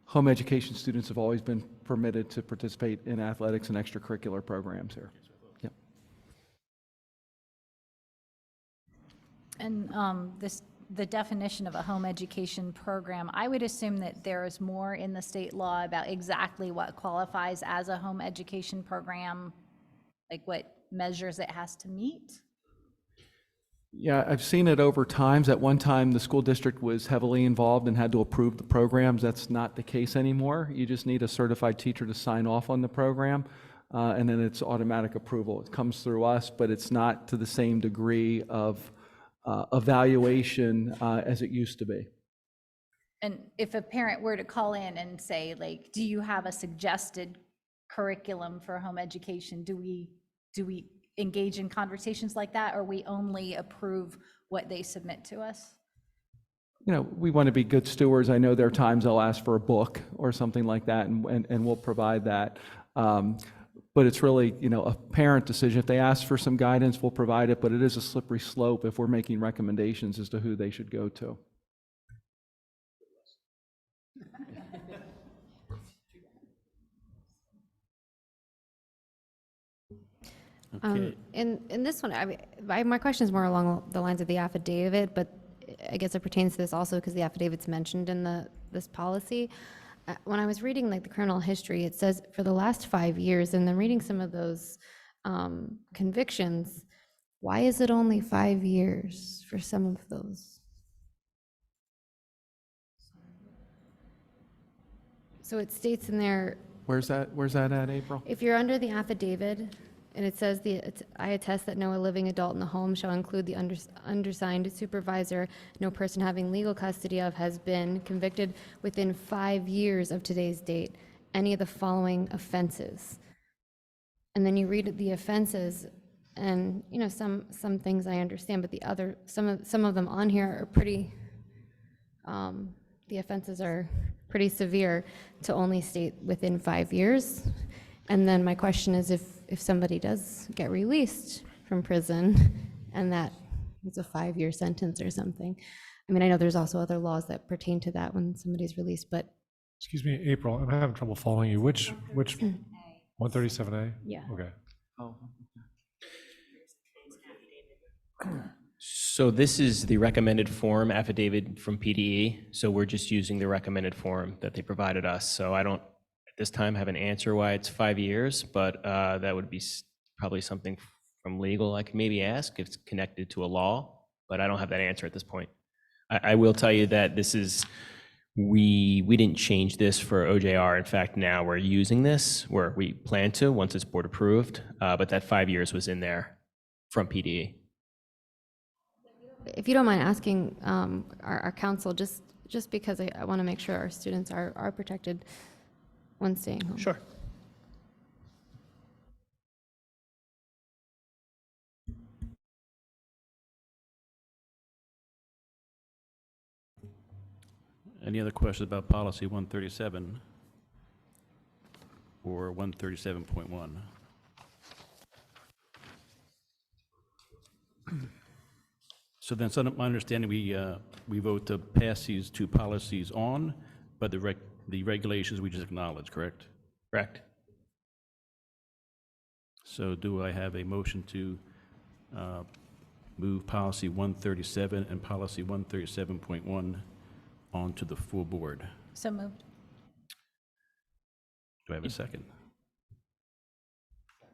home education students have always been permitted to participate in athletics and extracurricular programs here. Yep. And the definition of a home education program, I would assume that there is more in the state law about exactly what qualifies as a home education program, like what measures it has to meet. Yeah, I've seen it over times. At one time, the school district was heavily involved and had to approve the programs. That's not the case anymore. You just need a certified teacher to sign off on the program, and then it's automatic approval. It comes through us, but it's not to the same degree of evaluation as it used to be. And if a parent were to call in and say, like, do you have a suggested curriculum for home education? Do we engage in conversations like that, or we only approve what they submit to us? You know, we want to be good stewards. I know there are times they'll ask for a book or something like that, and we'll provide that. But it's really, you know, a parent decision. If they ask for some guidance, we'll provide it, but it is a slippery slope if we're making recommendations as to who they should go to. Okay. In this one, my question is more along the lines of the affidavit, but I guess it pertains to this also because the affidavit's mentioned in this policy. When I was reading like the criminal history, it says for the last 5 years, and then reading some of those convictions, why is it only 5 years for some of those? So it states in there, Where's that at, April? if you're under the affidavit, and it says, I attest that no living adult in the home shall include the undersigned supervisor, no person having legal custody of has been convicted within 5 years of today's date, any of the following offenses. And then you read the offenses, and, you know, some things I understand, but some of them on here are pretty, the offenses are pretty severe to only state within 5 years. And then my question is, if somebody does get released from prison, and that is a 5-year sentence or something. I mean, I know there's also other laws that pertain to that when somebody's released, but. Excuse me, April, I'm having trouble following you. Which 137A? Yeah. Okay. So this is the recommended form affidavit from PDE. So we're just using the recommended form that they provided us. So I don't, at this time, have an answer why it's 5 years, but that would be probably something from legal I can maybe ask if it's connected to a law, but I don't have that answer at this point. I will tell you that this is, we didn't change this for OJR. In fact, now we're using this where we plan to once it's board approved, but that 5 years was in there from PDE. If you don't mind asking our council, just because I want to make sure our students are protected when staying home. Sure. Any other questions about policy 137 or 137.1? So then, so my understanding, we vote to pass these two policies on, but the regulations we just acknowledge, correct? Correct. So do I have a motion to move policy 137 and policy 137.1 onto the full board? So moved. Do I have a second?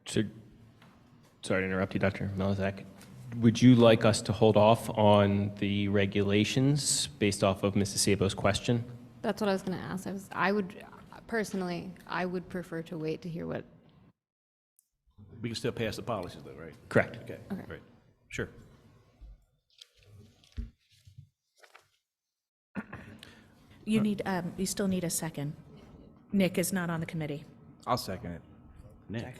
So, sorry to interrupt you, Dr. Melizak. Would you like us to hold off on the regulations based off of Mrs. Sabo's question? That's what I was going to ask. I would personally, I would prefer to wait to hear what. We can still pass the policies though, right? Correct. Okay, Okay. great. Sure. You still need a second. Nick is not on the committee. I'll second it. Nick?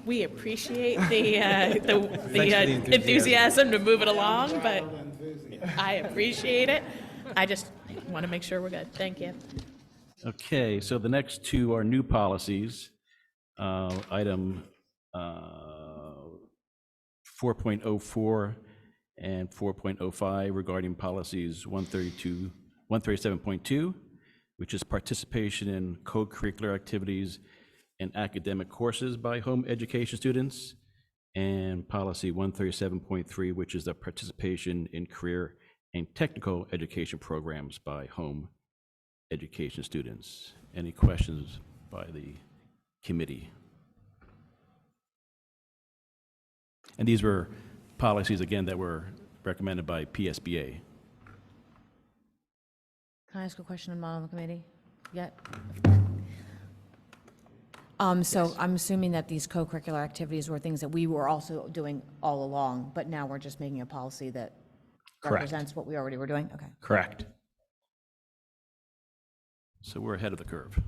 We appreciate the enthusiasm. enthusiasm to move it along, but I appreciate it. I just want to make sure we're good. Thank you. Okay, so the next two are new policies. Item 4.04 and 4.05 regarding policies 137.2, which is participation in co-curricular activities and academic courses by home education students, and policy 137.3, which is the participation in career and technical education programs by home education students. Any questions by the committee? And these were policies, again, that were recommended by PSBA. Can I ask a question? I'm not on the committee yet. So I'm assuming that these co-curricular activities were things that we were also doing all along, but now we're just making a policy that Correct. represents what we already were doing? Okay. Correct. So we're ahead of the curve.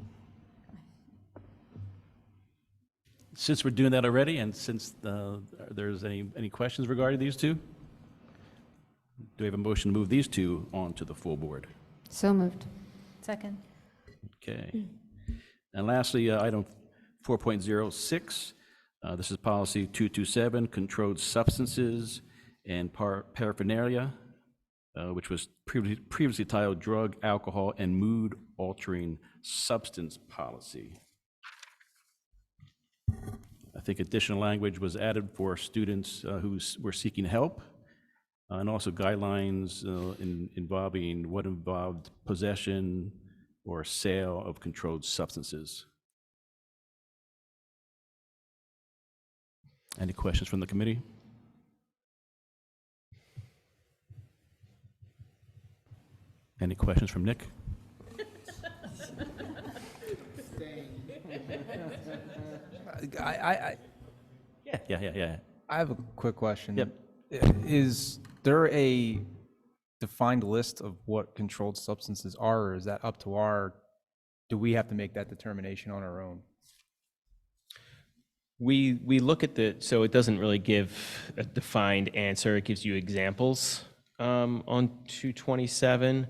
Since we're doing that already, and since there's any questions regarding these two, do we have a motion to move these two onto the full board? So moved. Second. Okay. And lastly, item 4.06, this is policy 227, controlled substances and paraphernalia, which was previously titled drug, alcohol, and mood-altering substance policy. I think additional language was added for students who were seeking help, and also guidelines involving what involved possession or sale of controlled substances. Any questions from the committee? Any questions from Nick? Yeah. I have a quick question. Yep. Is there a defined list of what controlled substances are, or is that up to do we have to make that determination on our own? We look at so it doesn't really give a defined answer. It gives you examples on 227.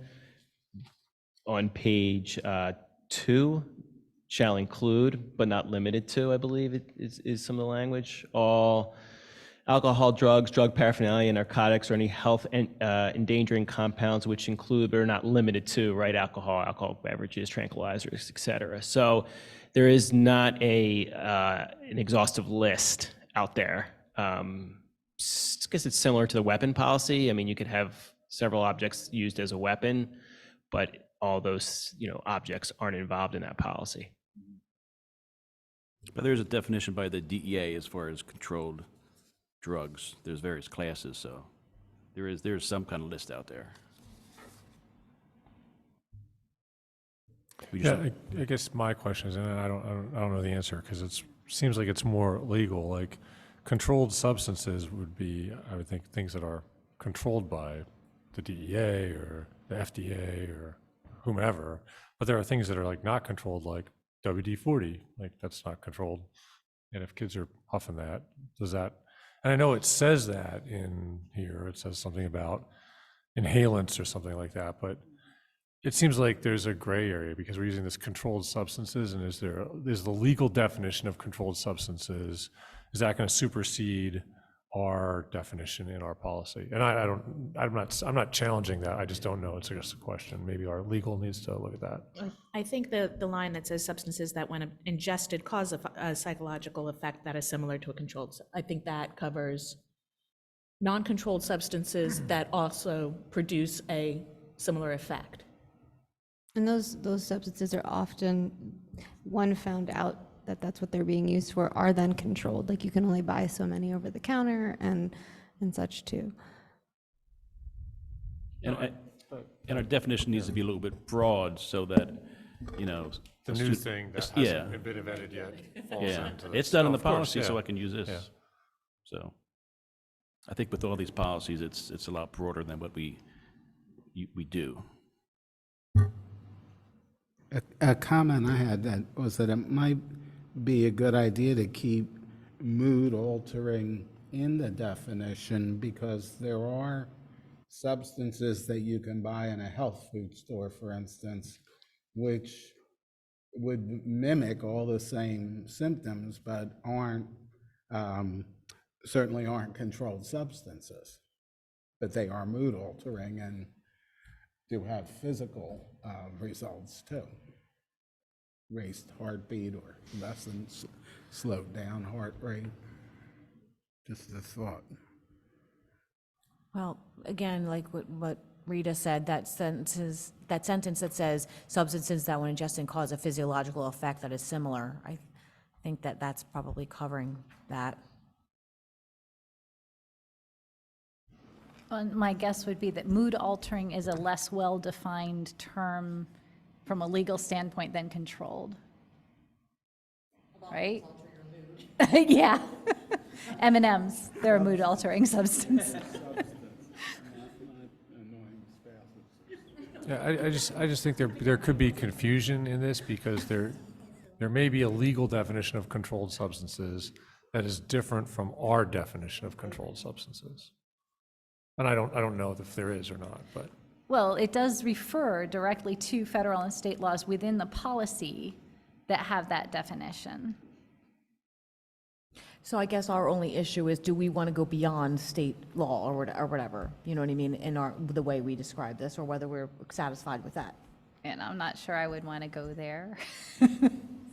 On page 2, shall include, but not limited to, I believe it is some of the language. All alcohol, drugs, drug paraphernalia, narcotics, or any health endangering compounds which include but are not limited to, right, alcohol beverages, tranquilizers, et cetera. So there is not an exhaustive list out there. I guess it's similar to the weapon policy. I mean, you could have several objects used as a weapon, but all those, objects aren't involved in that policy. But there's a definition by the DEA as far as controlled drugs. There's various classes, so there's some kind of list out there. Yeah, I guess my question is, and I don't know the answer because it seems like it's more legal. Like controlled substances would be, I would think, things that are controlled by the DEA or the FDA or whomever. But there are things that are like not controlled, like WD-40. Like that's not controlled. And if kids are huffing that, does that? And I know it says that in here. It says something about inhalants or something like that, but it seems like there's a gray area because we're using this controlled substances, and is the legal definition of controlled substances, is that going to supersede our definition in our policy? And I'm not challenging that. I just don't know. It's just a question. Maybe our legal needs to look at that. I think the line that says substances that when ingested cause a psychological effect that is similar to a controlled, I think that covers non-controlled substances that also produce a similar effect. And those substances are often, one found out that that's what they're being used for, are then controlled. Like you can only buy so many over the counter and such too. And our definition needs to be a little bit broad so that, The new thing that hasn't been invented yet falls into this. It's done in the Of course, policy, so yeah. I can use this. Yeah. So I think with all these policies, it's a lot broader than what we do. A comment I had was that it might be a good idea to keep mood altering in the definition because there are substances that you can buy in a health food store, for instance, which would mimic all the same symptoms, but certainly aren't controlled substances. But they are mood altering and do have physical results too. Raised heartbeat or lessened, slowed down heart rate. Just a thought. Well, again, like what Rita said, that sentence that says substances that when ingested cause a physiological effect that is similar, I think that's probably covering that. My guess would be that mood altering is a less well-defined term from a legal standpoint than controlled. Right? Yeah. M&Ms, they're a mood altering substance. Yeah, I just think there could be confusion in this because there may be a legal definition of controlled substances that is different from our definition of controlled substances. And I don't know if there is or not, but. Well, it does refer directly to federal and state laws within the policy that have that definition. So I guess our only issue is, do we want to go beyond state law or whatever, you know what I mean, in the way we describe this, or whether we're satisfied with that? And I'm not sure I would want to go there.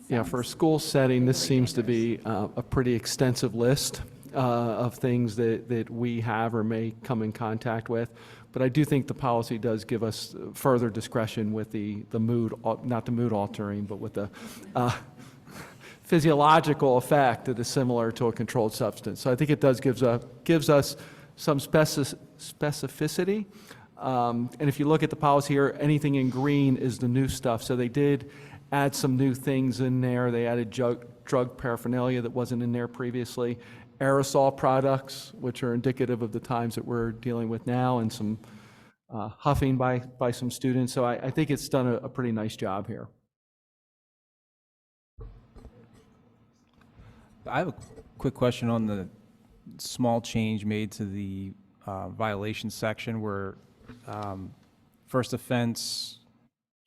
Yeah, for a school setting, this seems to be a pretty extensive list of things that we have or may come in contact with. But I do think the policy does give us further discretion with the mood, not the mood altering, but with the physiological effect that is similar to a controlled substance. So I think it does gives us some specificity. And if you look at the policy here, anything in green is the new stuff. So they did add some new things in there. They added drug paraphernalia that wasn't in there previously, aerosol products, which are indicative of the times that we're dealing with now, and some huffing by some students. So I think it's done a pretty nice job here. I have a quick question on the small change made to the violation section where first offense,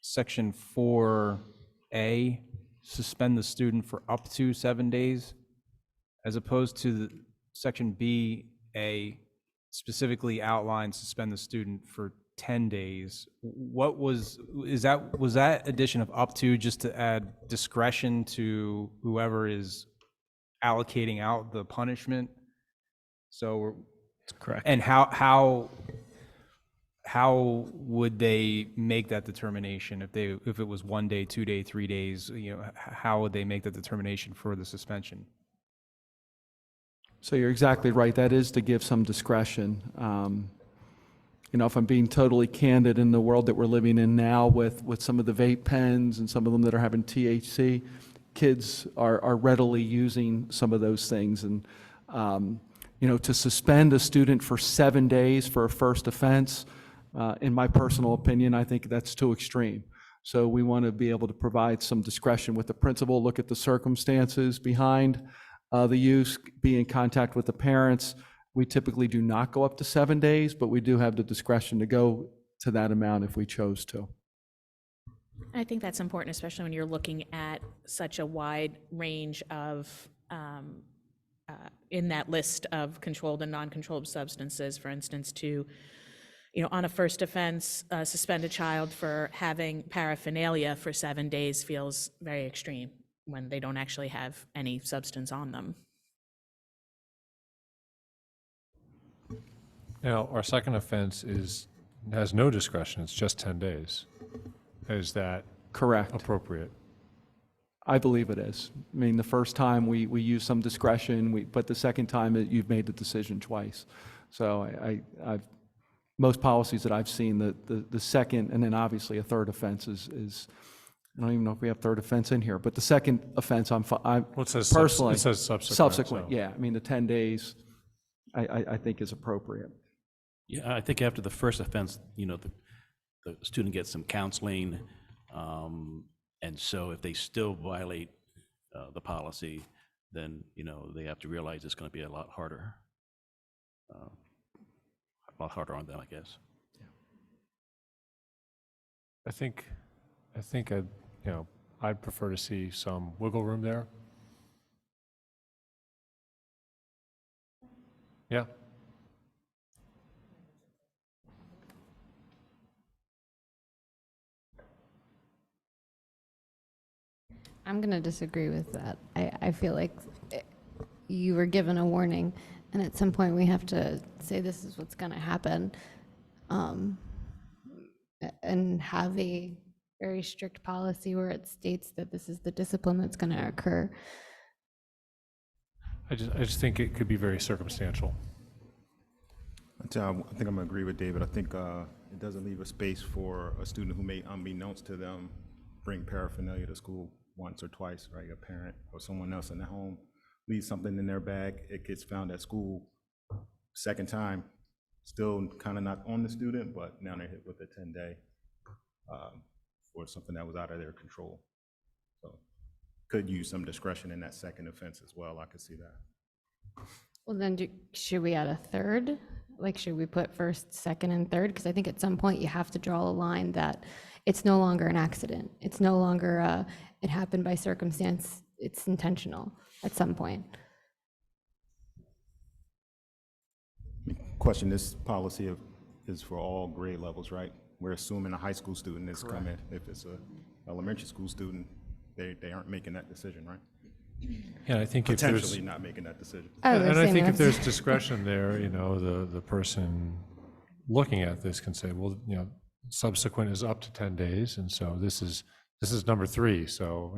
section 4A, suspend the student for up to 7 days, as opposed to the section B.A. specifically outlined suspend the student for 10 days. What was that addition of up to just to add discretion to whoever is allocating out the punishment? So, That's correct. and how would they make that determination if it was 1 day, 2 day, 3 days? How would they make the determination for the suspension? So you're exactly right. That is to give some discretion. If I'm being totally candid, in the world that we're living in now with some of the vape pens and some of them that are having THC, kids are readily using some of those things. And, to suspend a student for 7 days for a first offense, in my personal opinion, I think that's too extreme. So we want to be able to provide some discretion with the principal, look at the circumstances behind the use, be in contact with the parents. We typically do not go up to 7 days, but we do have the discretion to go to that amount if we chose to. I think that's important, especially when you're looking at such a wide range of, in that list of controlled and non-controlled substances, for instance, to, on a first offense, suspend a child for having paraphernalia for 7 days feels very extreme when they don't actually have any substance on them. Now, our second offense has no discretion, it's just 10 days. Is that Correct. appropriate? I believe it is. I mean, the first time we use some discretion, but the second time you've made the decision twice. So I've most policies that I've seen, the second, and then obviously a third offense is I don't even know if we have third offense in here, but the second offense, It says personally. it says subsequent. Subsequent, so- yeah. I mean, the 10 days, I think is appropriate. Yeah, I think after the first offense, the student gets some counseling. And so if they still violate the policy, then, they have to realize it's going to be a lot harder. A lot harder on them, I guess. I think I'd prefer to see some wiggle room there. Yeah. I'm going to disagree with that. I feel like you were given a warning, and at some point we have to say this is what's going to happen, and have a very strict policy where it states that this is the discipline that's going to occur. I just think it could be very circumstantial. I think I'm going to agree with David. I think it doesn't leave a space for a student who may, unbeknownst to them, bring paraphernalia to school once or twice, right? A parent or someone else in the home leaves something in their bag, it gets found at school. Second time, still kind of not on the student, but now they're hit with a 10-day for something that was out of their control. So could use some discretion in that second offense as well. I could see that. Well, then should we add a third? Like, should we put first, second, and third? Because I think at some point you have to draw a line that it's no longer an accident. It's no longer it happened by circumstance. It's intentional at some point. Question, this policy is for all grade levels, right? We're assuming a high school student is coming. If it's a elementary school student, they aren't making that decision, right? Yeah, I think if there's Potentially not making that decision. and I think if there's discretion there, the person looking at this can say, well, subsequent is up to 10 days, and so this is number 3. So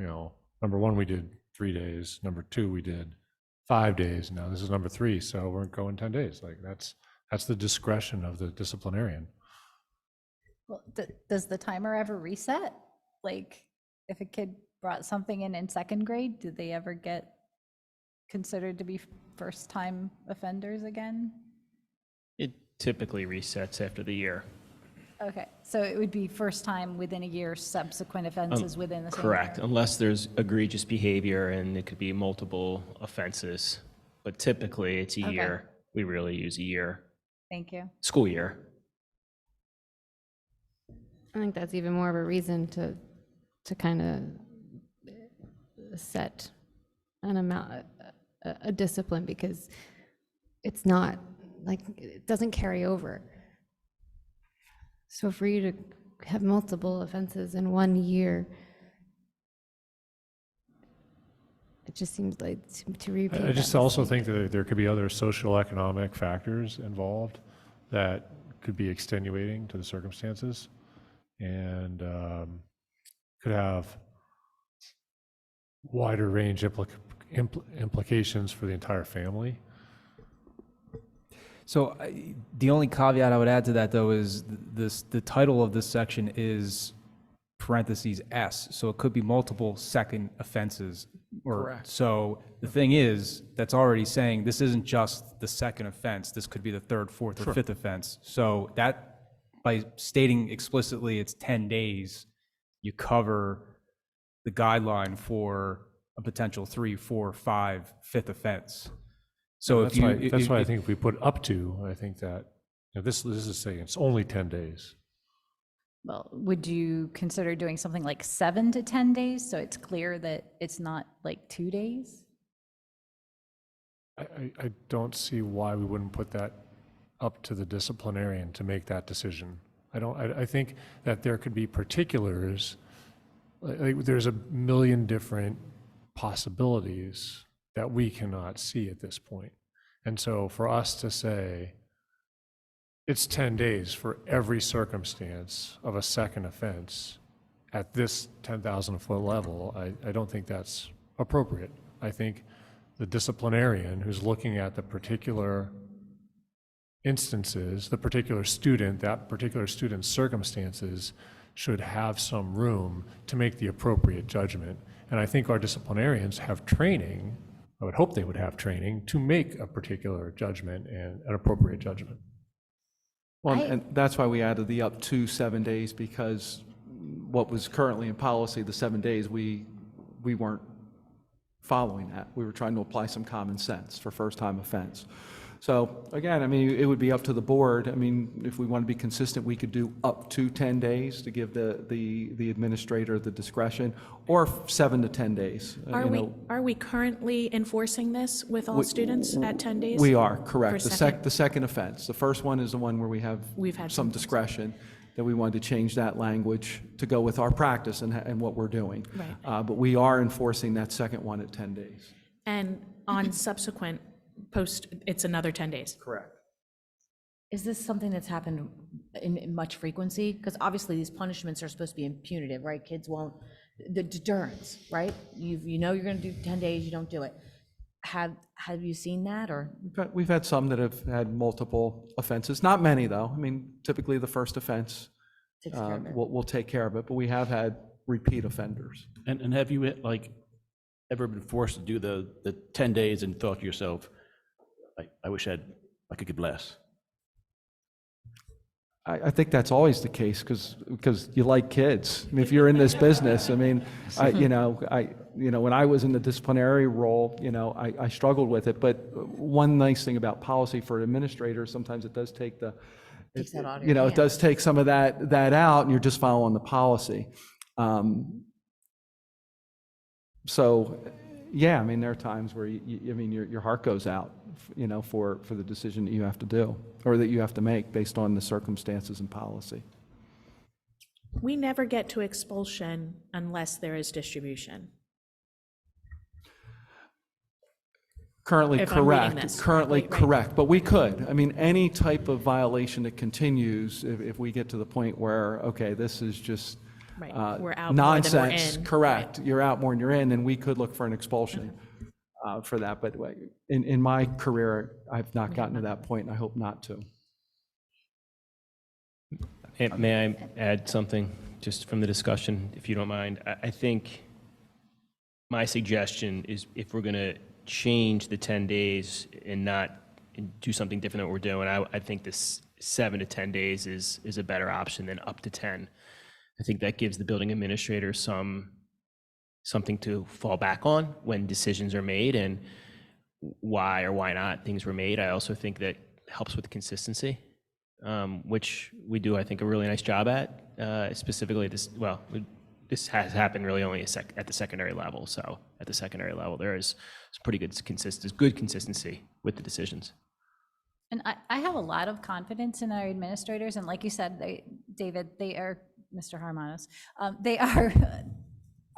number 1 we did 3 days, number 2 we did 5 days. Now this is number 3, so we're going 10 days. Like that's the discretion of the disciplinarian. Well, does the timer ever reset? Like, if a kid brought something in second grade, did they ever get considered to be first-time offenders again? It typically resets after the year. Okay, so it would be first time within a year, subsequent offenses within the same year? Correct, unless there's egregious behavior and it could be multiple offenses. But typically, it's a Okay. year. We really use a year, Thank you. school year. I think that's even more of a reason to kind of set an amount, a discipline, because it's not, like, it doesn't carry over. So for you to have multiple offenses in 1 year, it just seems like to repeat. I that just also mistake. think that there could be other social economic factors involved that could be extenuating to the circumstances and could have wider range implications for the entire family. So the only caveat I would add to that, though, is the title of this section is parentheses S, so it could be multiple second offenses. Correct. So the thing is, that's already saying this isn't just the second offense. This could be the third, fourth, or fifth offense. So that, by stating explicitly it's 10 days, you cover the guideline for a potential 3, 4, 5, fifth offense. So if That's why I think if we put up to, I think that, this is saying it's only 10 days. Well, would you consider doing something like 7 to 10 days, so it's clear that it's not like 2 days? I don't see why we wouldn't put that up to the disciplinarian to make that decision. I think that there could be particulars, like there's a million different possibilities that we cannot see at this point. And so for us to say it's 10 days for every circumstance of a second offense at this 10,000-foot level, I don't think that's appropriate. I think the disciplinarian who's looking at the particular instances, the particular student, that particular student's circumstances, should have some room to make the appropriate judgment. And I think our disciplinarians have training, I would hope they would have training, to make a particular judgment and an appropriate judgment. Well, and that's why we added the up to 7 days, because what was currently in policy, the 7 days, we weren't following that. We were trying to apply some common sense for first-time offense. So again, I mean, it would be up to the board. I mean, if we want to be consistent, we could do up to 10 days to give the administrator the discretion, or 7 to 10 days. Are we currently enforcing this with all students at 10 days? We are, correct. For The second offense. The first one is the one where we've had some discretion, that we wanted to change that language to go with our practice and what we're doing. Right. But we are enforcing that second one at 10 days. And on subsequent post, it's another 10 days? Correct. Is this something that's happened in much frequency? Because obviously these punishments are supposed to be punitive, right? Kids won't, the deterrence, right? You know you're going to do 10 days, you don't do it. Have you seen that, or? We've had some that have had multiple offenses, not many though. I mean, typically the first offense Takes care of it. will take care of it, but we have had repeat offenders. And have you, ever been forced to do the 10 days and thought to yourself, I wish I could give less? I think that's always the case, because you like kids. I mean, if you're in this business, I mean, when I was in the disciplinary role, I struggled with it. But one nice thing about policy for administrators, sometimes it does take Takes that out of your it does take some of that out, and you're just following the policy. So, yeah, I mean, there are times where your heart goes out, for the decision that you have to do, or that you have to make based on the circumstances and policy. We never get to expulsion unless there is distribution. Currently If I'm reading correct, this currently correctly, right. correct, but we could. I mean, any type of violation that continues, if we get to the point where, okay, this is just Right. We're out more than we're nonsense, in. correct, you're out more than you're in, then we could look for an expulsion for that. But in my career, I've not gotten to that point, and I hope not to. May I add something just from the discussion, if you don't mind? I think my suggestion is, if we're going to change the 10 days and not do something different than what we're doing, I think this 7 to 10 days is a better option than up to 10. I think that gives the building administrator something to fall back on when decisions are made and why or why not things were made. I also think that helps with consistency, which we do, I think, a really nice job at, specifically this has happened really only at the secondary level. So at the secondary level, there is some pretty good consistency with the decisions. And I have a lot of confidence in our administrators, and like you said, David, they are, Mr. Harmanos, they are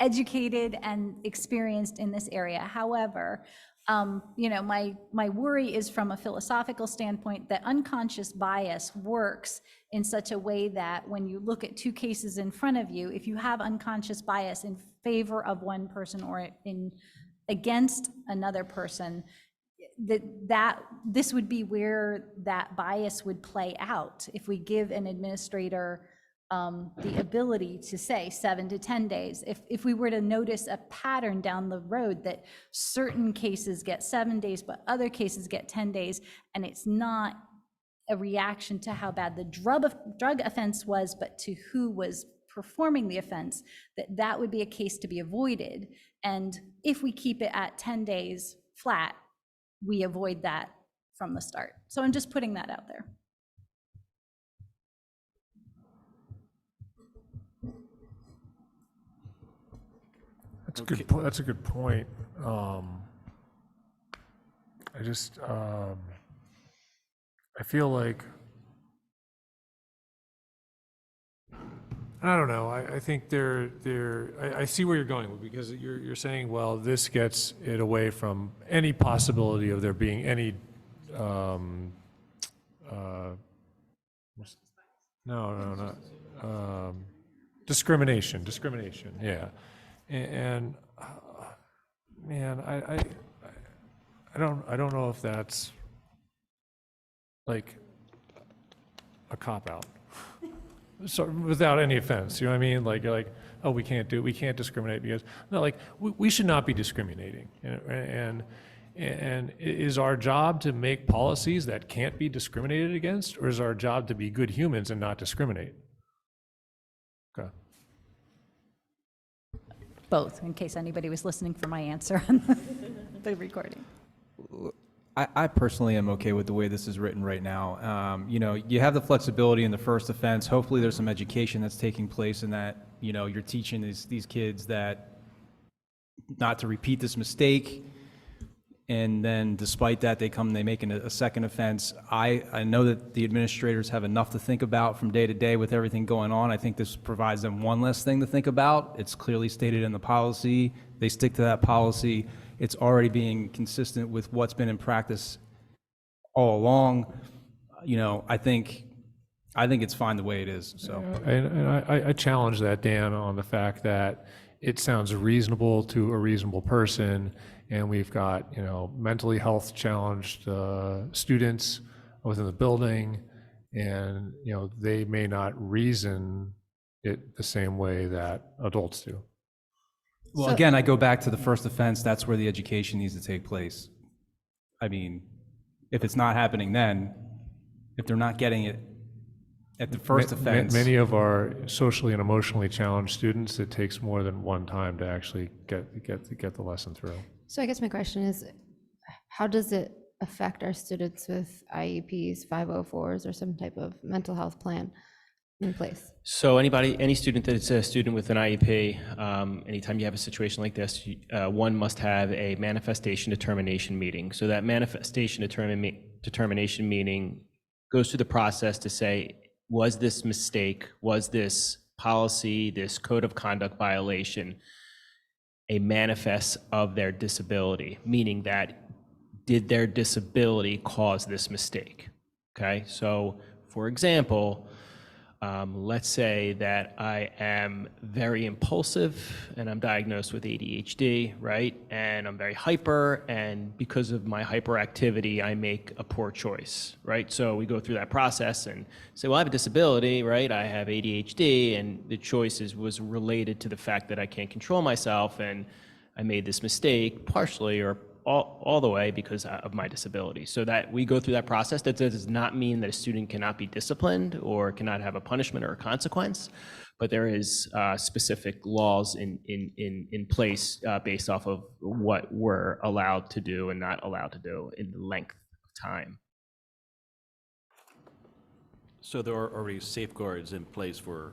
educated and experienced in this area. However, my worry is from a philosophical standpoint that unconscious bias works in such a way that when you look at two cases in front of you, if you have unconscious bias in favor of one person or against another person, that this would be where that bias would play out. If we give an administrator the ability to say 7 to 10 days. If we were to notice a pattern down the road that certain cases get 7 days, but other cases get 10 days, and it's not a reaction to how bad the drug offense was, but to who was performing the offense, that would be a case to be avoided. And if we keep it at 10 days flat, we avoid that from the start. So I'm just putting that out there. That's a good That's a good point. I feel like, I don't know. I think I see where you're going, because you're saying, well, this gets it away from any possibility of there being any discrimination, yeah. And man, I don't know if that's like a cop-out. So without any offense, you know what I mean? Like, you're like, oh, we can't discriminate because, no, like, we should not be discriminating. And is our job to make policies that can't be discriminated against, or is our job to be good humans and not discriminate? Okay. Both, in case anybody was listening for my answer on the recording. I personally am okay with the way this is written right now. You have the flexibility in the first offense. Hopefully there's some education that's taking place in that, you're teaching these kids that not to repeat this mistake. And then despite that, they make a second offense. I know that the administrators have enough to think about from day to day with everything going on. I think this provides them one less thing to think about. It's clearly stated in the policy. They stick to that policy. It's already being consistent with what's been in practice all along. I think it's fine the way it is. So, and I challenge that, Dan, on the fact that it sounds reasonable to a reasonable person, and we've got mentally health challenged students within the building, and they may not reason it the same way that adults do. Well, again, I go back to the first offense. That's where the education needs to take place. I mean, if it's not happening then, if they're not getting it at the first offense. Many of our socially and emotionally challenged students, it takes more than one time to actually get the lesson through. So I guess my question is, how does it affect our students with IEPs, 504s, or some type of mental health plan in place? So any student that's a student with an IEP, anytime you have a situation like this, one must have a manifestation determination meeting. So that manifestation determination meeting goes through the process to say, was this mistake, was this policy, this code of conduct violation a manifest of their disability, meaning that did their disability cause this mistake? Okay, so for example, let's say that I am very impulsive and I'm diagnosed with ADHD, right? And I'm very hyper, and because of my hyperactivity, I make a poor choice, right? So we go through that process and say, well, I have a disability, right? I have ADHD, and the choices was related to the fact that I can't control myself, and I made this mistake partially or all the way because of my disability. So that we go through that process. That does not mean that a student cannot be disciplined or cannot have a punishment or a consequence, but there is specific laws in place based off of what we're allowed to do and not allowed to do in the length of time. So there are already safeguards in place for,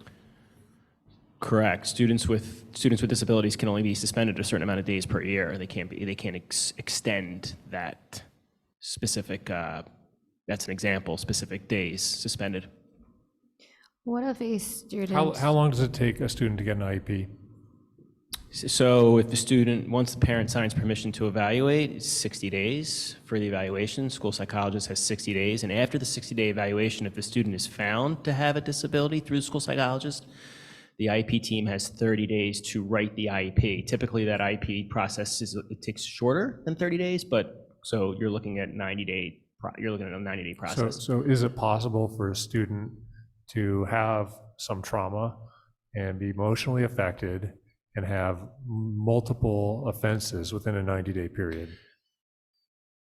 Correct. Students with disabilities can only be suspended a certain amount of days per year. They can't extend that specific. That's an example. Specific days suspended. What if a student? How long does it take a student to get an IEP? So if the student, once the parent signs permission to evaluate, it's 60 days for the evaluation. School psychologist has 60 days. And after the 60-day evaluation, if the student is found to have a disability through the school psychologist, the IEP team has 30 days to write the IEP. Typically, that IEP process it takes shorter than 30 days, but so you're looking at a 90-day process. So is it possible for a student to have some trauma and be emotionally affected and have multiple offenses within a 90-day period?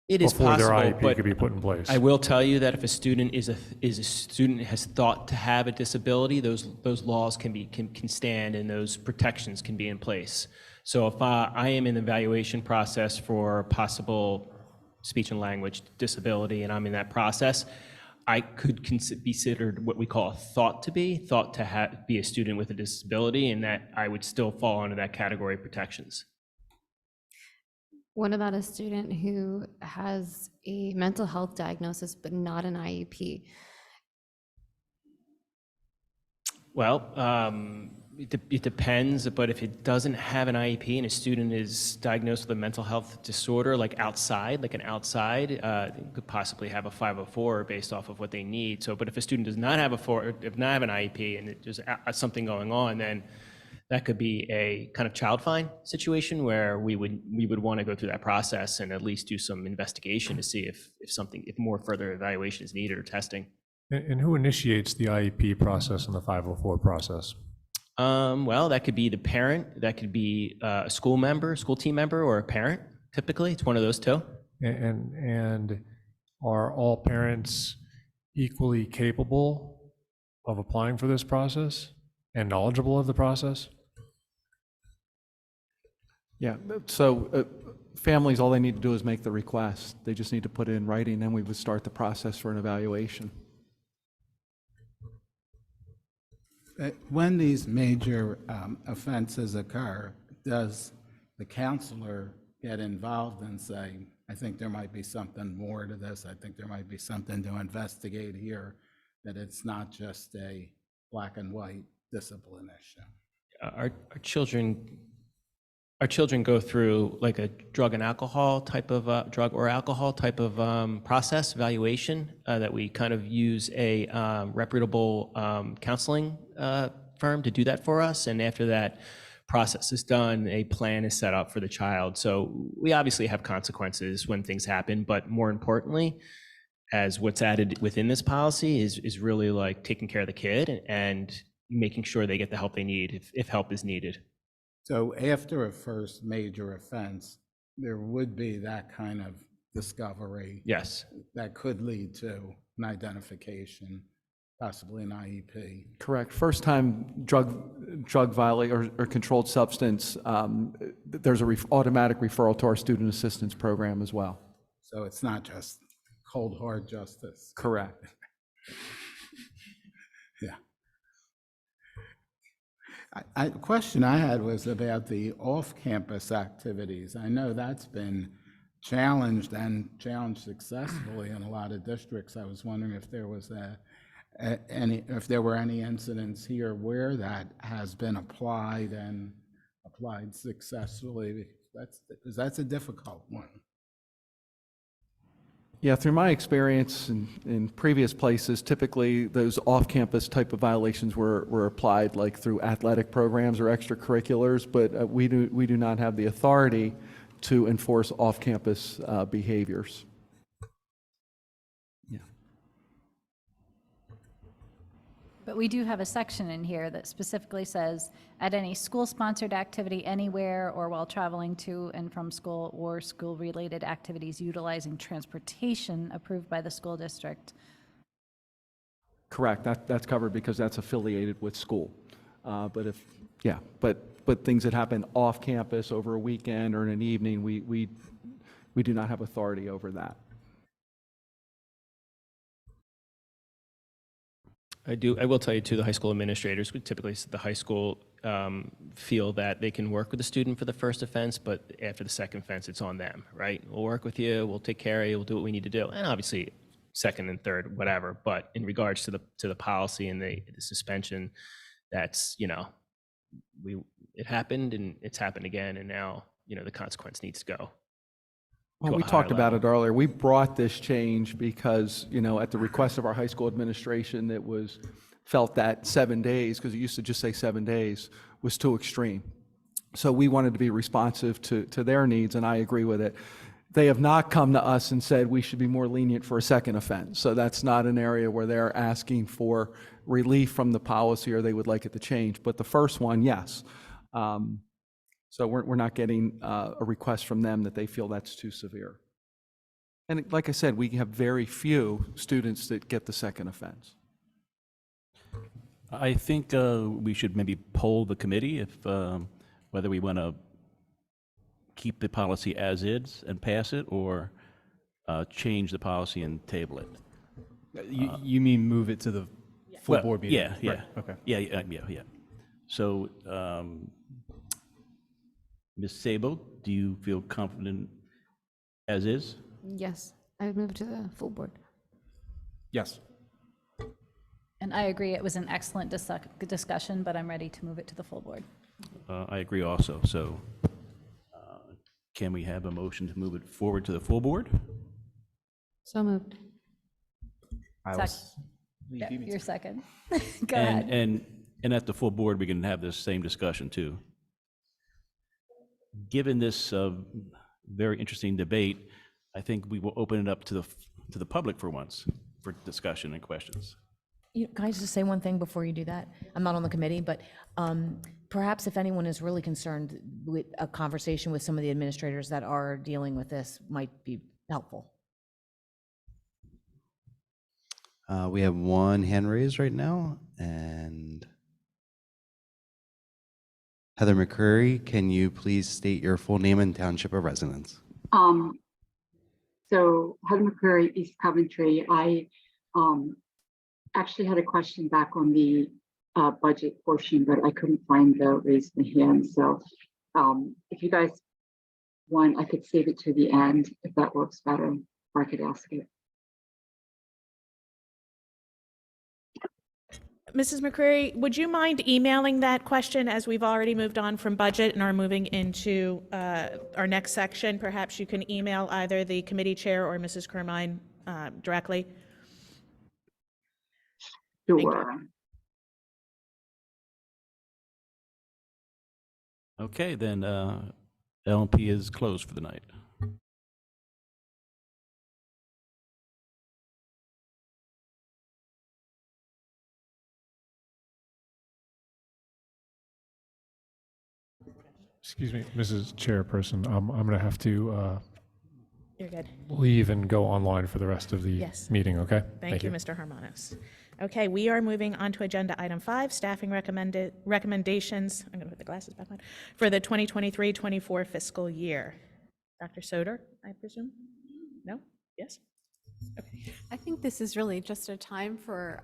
It is before possible, their IEP but could be put in place. I will tell you that if a student has thought to have a disability, those laws can stand and those protections can be in place. So if I am in the evaluation process for possible speech and language disability, and I'm in that process, I could be considered what we call thought to be a student with a disability, and that I would still fall under that category of protections. What about a student who has a mental health diagnosis but not an IEP? Well, it depends, but if it doesn't have an IEP and a student is diagnosed with a mental health disorder, like an outside, could possibly have a 504 based off of what they need. So, but if a student does not have an IEP and there's something going on, then that could be a kind of child fine situation where we would want to go through that process and at least do some investigation to see if more further evaluation is needed or testing. And who initiates the IEP process and the 504 process? Well, that could be the parent, that could be a school team member, or a parent. Typically, it's one of those two. And are all parents equally capable of applying for this process and knowledgeable of the process? Yeah, so families, all they need to do is make the request. They just need to put it in writing, then we would start the process for an evaluation. When these major offenses occur, does the counselor get involved and say, I think there might be something more to this, I think there might be something to investigate here, that it's not just a black and white discipline issue? Our children go through like a drug and alcohol type of process evaluation that we kind of use a reputable counseling firm to do that for us. And after that process is done, a plan is set up for the child. So we obviously have consequences when things happen, but more importantly, as what's added within this policy is really like taking care of the kid and making sure they get the help they need if help is needed. So after a first major offense, there would be that kind of discovery. Yes. That could lead to an identification, possibly an IEP. Correct. First time drug violation or controlled substance, there's a automatic referral to our student assistance program as well. So it's not just cold hard justice. Correct. Yeah. The question I had was about the off-campus activities. I know that's been challenged and challenged successfully in a lot of districts. I was wondering if there was if there were any incidents here where that has been applied and applied successfully. That's a difficult one. Yeah, through my experience in previous places, typically those off-campus type of violations were applied like through athletic programs or extracurriculars, but we do not have the authority to enforce off-campus behaviors. Yeah. But we do have a section in here that specifically says, at any school-sponsored activity anywhere or while traveling to and from school or school-related activities utilizing transportation approved by the school district. Correct, that's covered because that's affiliated with school. But things that happen off campus over a weekend or in an evening, we do not have authority over that. I will tell you too, the high school administrators, we typically, the high school feel that they can work with the student for the first offense, but after the second offense, it's on them, right? We'll work with you, we'll take care of you, we'll do what we need to do. And obviously, second and third, whatever. But in regards to the policy and the suspension, that's, it happened and it's happened again. And now, the consequence needs to go. Well, to a we higher talked about level. it earlier. We brought this change because, at the request of our high school administration, it was felt that 7 days, because it used to just say 7 days, was too extreme. So we wanted to be responsive to their needs, and I agree with it. They have not come to us and said we should be more lenient for a second offense. So that's not an area where they're asking for relief from the policy or they would like it to change. But the first one, yes. So we're not getting a request from them that they feel that's too severe. And like I said, we have very few students that get the second offense. I think we should maybe poll the committee if whether we want to keep the policy as is and pass it, or change the policy and table it. You mean move it to the full Well, board meeting? Yeah. Right, okay. Yeah. So, Ms. Sabo, do you feel confident as is? Yes, I would move to the full board. Yes. And I agree, it was an excellent discussion, but I'm ready to move it to the full board. I agree also. So, can we have a motion to move it forward to the full board? So moved. Yeah, your second. Go ahead. And at the full board, we can have this same discussion too. Given this very interesting debate, I think we will open it up to the public for once for discussion and questions. Can I just say one thing before you do that? I'm not on the committee, but perhaps if anyone is really concerned, with a conversation with some of the administrators that are dealing with this might be helpful. We have one hand raised right now, and Heather McCurry, can you please state your full name and township of residence? So Heather McCurry, East Coventry. I actually had a question back on the budget portion, but I couldn't find the raise my hand. So if you guys want, I could save it to the end if that works better, or I could ask it. Mrs. McCreary, would you mind emailing that question, as we've already moved on from budget and are moving into our next section? Perhaps you can email either the committee chair or Mrs. Carmine directly. Sure. Okay, then LMP is closed for the night. Excuse me, Mrs. Chairperson, I'm going to have to You're good. leave and go online for the rest of the Yes. meeting, okay? Thank you, Mr. Hermanos. Okay, we are moving on to agenda item 5, staffing recommendations, I'm going to put the glasses back on, for the 2023-24 fiscal year. Dr. Soder, I presume? No? Yes? Okay. I think this is really just a time for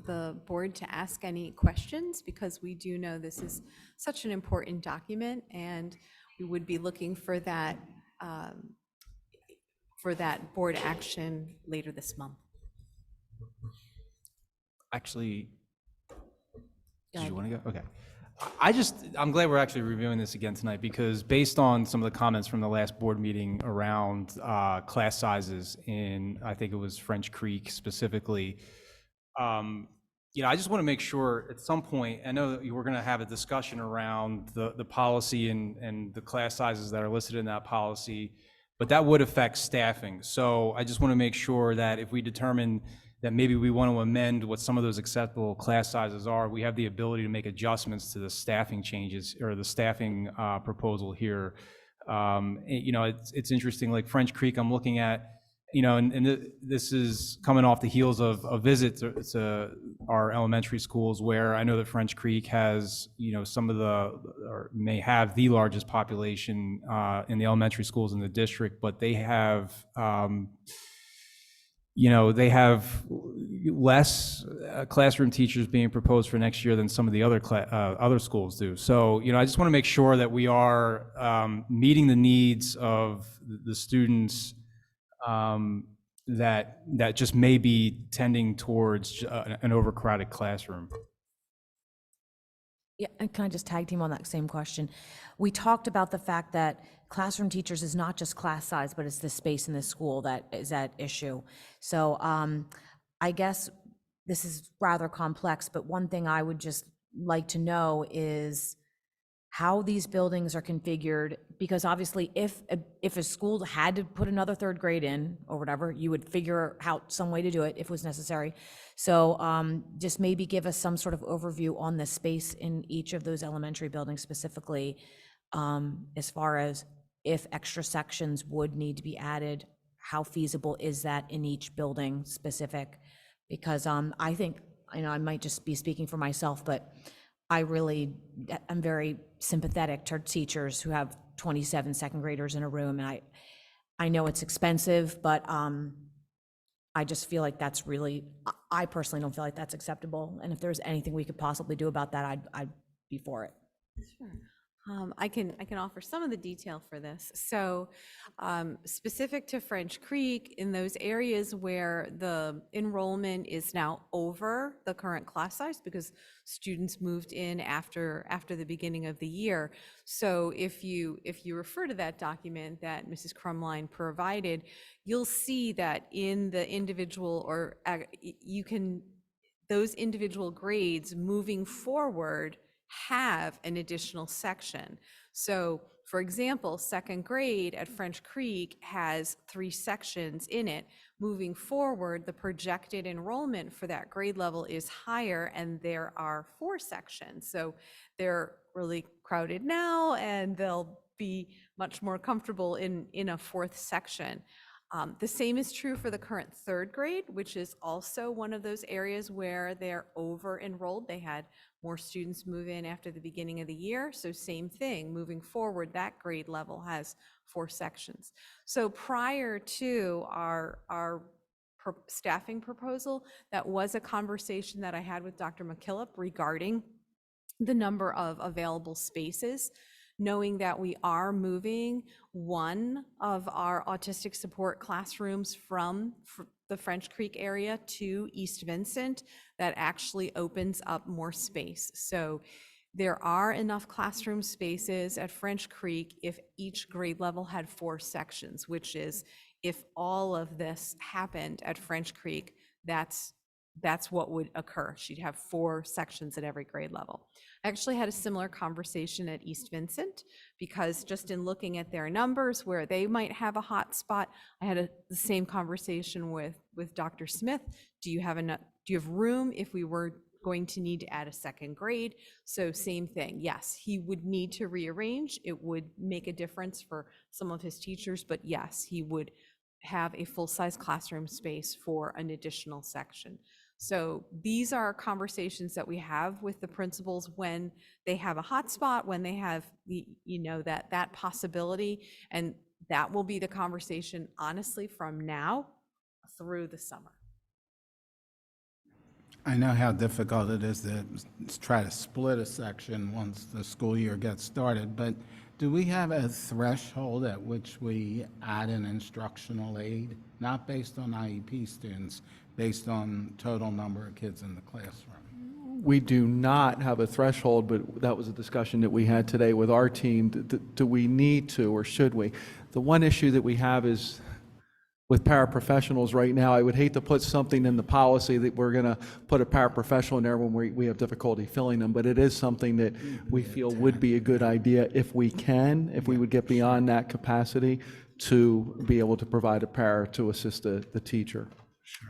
the board to ask any questions, because we do know this is such an important document, and we would be looking for that board action later this month. Actually, did ahead. you want to go? Okay. I'm glad we're actually reviewing this again tonight, because based on some of the comments from the last board meeting around class sizes in, I think it was French Creek specifically, I just want to make sure at some point, I know that we're going to have a discussion around the policy and the class sizes that are listed in that policy, but that would affect staffing. So I just want to make sure that if we determine that maybe we want to amend what some of those acceptable class sizes are, we have the ability to make adjustments to the staffing changes or the staffing proposal here. You know, it's interesting, like French Creek, I'm looking at, you know, and this is coming off the heels of a visit to our elementary schools, where I know that French Creek has, you know, some of or may have the largest population in the elementary schools in the district, but they have, you know, they have less classroom teachers being proposed for next year than some of the other schools do. So, you know, I just want to make sure that we are meeting the needs of the students that just may be tending towards an overcrowded classroom. Yeah, and can I just tag team on that same question? We talked about the fact that classroom teachers is not just class size, but it's the space in the school that is at issue. So I guess this is rather complex, but one thing I would just like to know is how these buildings are configured, because obviously if a school had to put another third grade in or whatever, you would figure out some way to do it if it was necessary. So just maybe give us some sort of overview on the space in each of those elementary buildings specifically, as far as if extra sections would need to be added, how feasible is that in each building specific? Because I think, you know, I might just be speaking for myself, but I'm very sympathetic to teachers who have 27 second graders in a room, and I know it's expensive, but I just feel like that's really, I personally don't feel like that's acceptable. And if there's anything we could possibly do about that, I'd be for it. Sure. I can offer some of the detail for this. So specific to French Creek, in those areas where the enrollment is now over the current class size because students moved in after the beginning of the year. So if you refer to that document that Mrs. Crumline provided, you'll see that in the individual, or those individual grades moving forward have an additional section. So for example, second grade at French Creek has 3 sections in it. Moving forward, the projected enrollment for that grade level is higher, and there are 4 sections. So they're really crowded now, and they'll be much more comfortable in a 4th section. The same is true for the current 3rd grade, which is also one of those areas where they're over enrolled. They had more students move in after the beginning of the year. So same thing, moving forward, that grade level has 4 sections. So prior to our staffing proposal, that was a conversation that I had with Dr. McKillop regarding the number of available spaces, knowing that we are moving one of our autistic support classrooms from the French Creek area to East Vincent. That actually opens up more space. So there are enough classroom spaces at French Creek if each grade level had 4 sections, which is, if all of this happened at French Creek, that's what would occur. She'd have 4 sections at every grade level. I actually had a similar conversation at East Vincent, because just in looking at their numbers where they might have a hot spot, I had the same conversation with Dr. Smith. Do you have room if we were going to need to add a 2nd grade? So same thing. Yes, he would need to rearrange. It would make a difference for some of his teachers, but yes, he would have a full-size classroom space for an additional section. So these are conversations that we have with the principals when they have a hotspot, when they have that possibility, and that will be the conversation, honestly, from now through the summer. I know how difficult it is to try to split a section once the school year gets started, but do we have a threshold at which we add an instructional aid, not based on IEP students, based on total number of kids in the classroom? We do not have a threshold, but that was a discussion that we had today with our team. Do we need to, or should we? The one issue that we have is with paraprofessionals right now. I would hate to put something in the policy that we're going to put a paraprofessional in there when we have difficulty filling them, but it is something that we feel would be a good idea if we would get beyond that capacity to be able to provide a para to assist the teacher. Sure.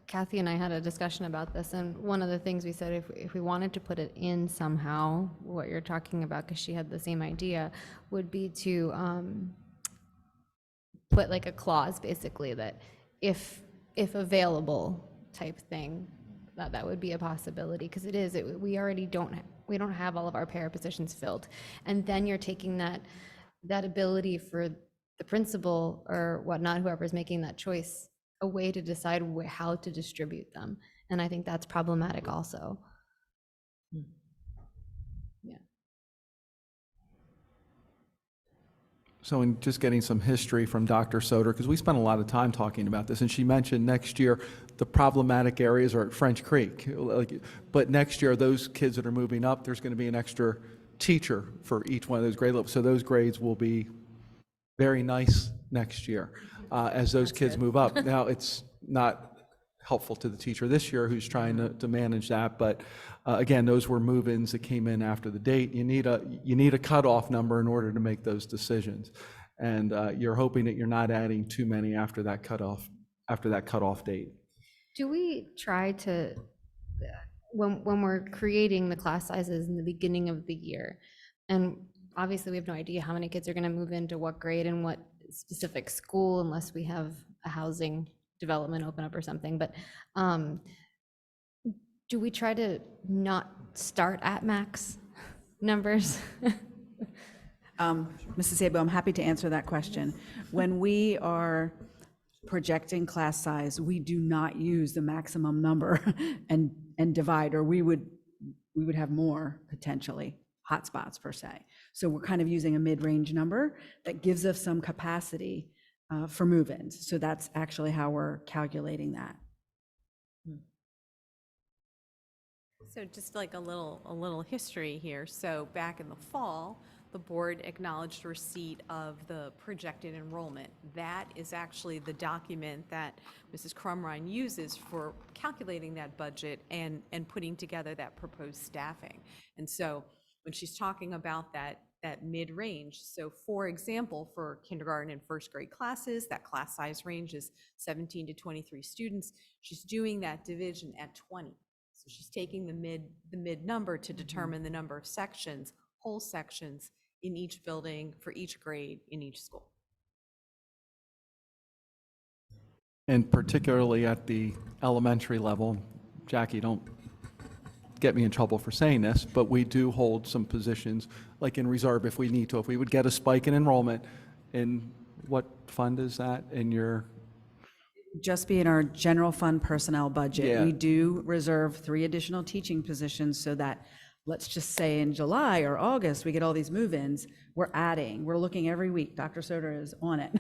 Kathy and I had a discussion about this, and one of the things we said, if we wanted to put it in somehow, what you're talking about, because she had the same idea, would be to put like a clause, basically, that if available type thing, that would be a possibility, because we already don't have all of our para positions filled, and then you're taking that ability for the principal or whatnot, whoever's making that choice, a way to decide how to distribute them. And I think that's problematic also. Yeah. So in just getting some history from Dr. Soder, because we spent a lot of time talking about this, and she mentioned next year the problematic areas are at French Creek. But next year, those kids that are moving up, there's going to be an extra teacher for each one of those grade levels. So those grades will be very nice next year as those kids move up. Now, it's not helpful to the teacher this year who's trying to manage that, but again, those were move-ins that came in after the date. You need a cutoff number in order to make those decisions, and you're hoping that you're not adding too many after that cutoff date. Do we try to, when we're creating the class sizes in the beginning of the year, and obviously we have no idea how many kids are going to move into what grade and what specific school unless we have a housing development open up or something, but do we try to not start at max numbers? Mrs. Sabo, I'm happy to answer that question. When we are projecting class size, we do not use the maximum number and divide, or we would have more potentially hotspots per se. So we're kind of using a mid-range number that gives us some capacity for move-ins. So that's actually how we're calculating that. So just like a little history here. So back in the fall, the board acknowledged receipt of the projected enrollment. That is actually the document that Mrs. Crumrine uses for calculating that budget and putting together that proposed staffing. And so when she's talking about that mid-range, so for example, for kindergarten and first grade classes, that class size range is 17 to 23 students. She's doing that division at 20. So she's taking the mid number to determine the number of sections, whole sections in each building for each grade in each school. And particularly at the elementary level, Jackie, don't get me in trouble for saying this, but we do hold some positions like in reserve if we need to. If we would get a spike in enrollment, in what fund is that in your? Just be in our general fund personnel budget. Yeah. We do reserve 3 additional teaching positions so that, let's just say in July or August, we get all these move-ins, we're looking every week, Dr. Soder is on it.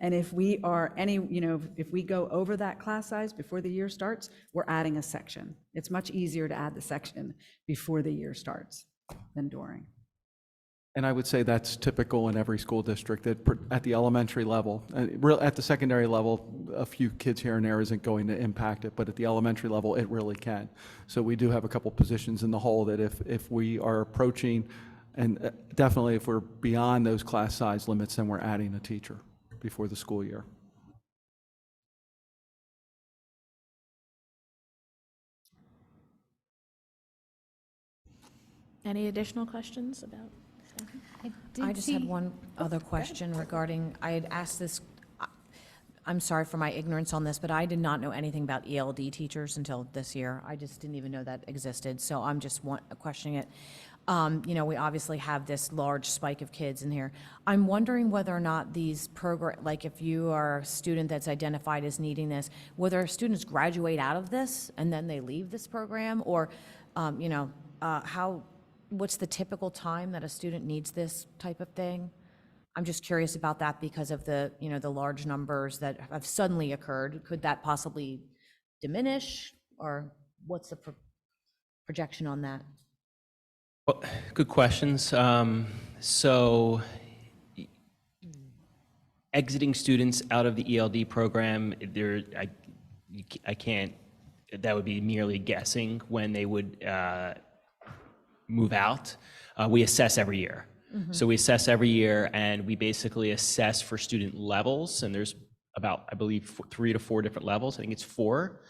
And if we are if we go over that class size before the year starts, we're adding a section. It's much easier to add the section before the year starts than during. And I would say that's typical in every school district at the elementary level. At the secondary level, a few kids here and there isn't going to impact it, but at the elementary level, it really can. So we do have a couple positions in the hole that if we are approaching, and definitely if we're beyond those class size limits, then we're adding a teacher before the school year. Any additional questions about? I just had one other question regarding, I had asked this, I'm sorry for my ignorance on this, but I did not know anything about ELD teachers until this year. I just didn't even know that existed, so I'm just questioning it. We obviously have this large spike of kids in here. I'm wondering whether or not these like if you are a student that's identified as needing this, whether students graduate out of this and then they leave this program, or, what's the typical time that a student needs this type of thing? I'm just curious about that because of the large numbers that have suddenly occurred. Could that possibly diminish, or what's the projection on that? Well, good questions. So exiting students out of the ELD program, I can't, that would be merely guessing when they would move out. We assess every year. So we assess every year, and we basically assess for student levels, and there's about, I believe, 3 to 4 different levels. I think it's 4.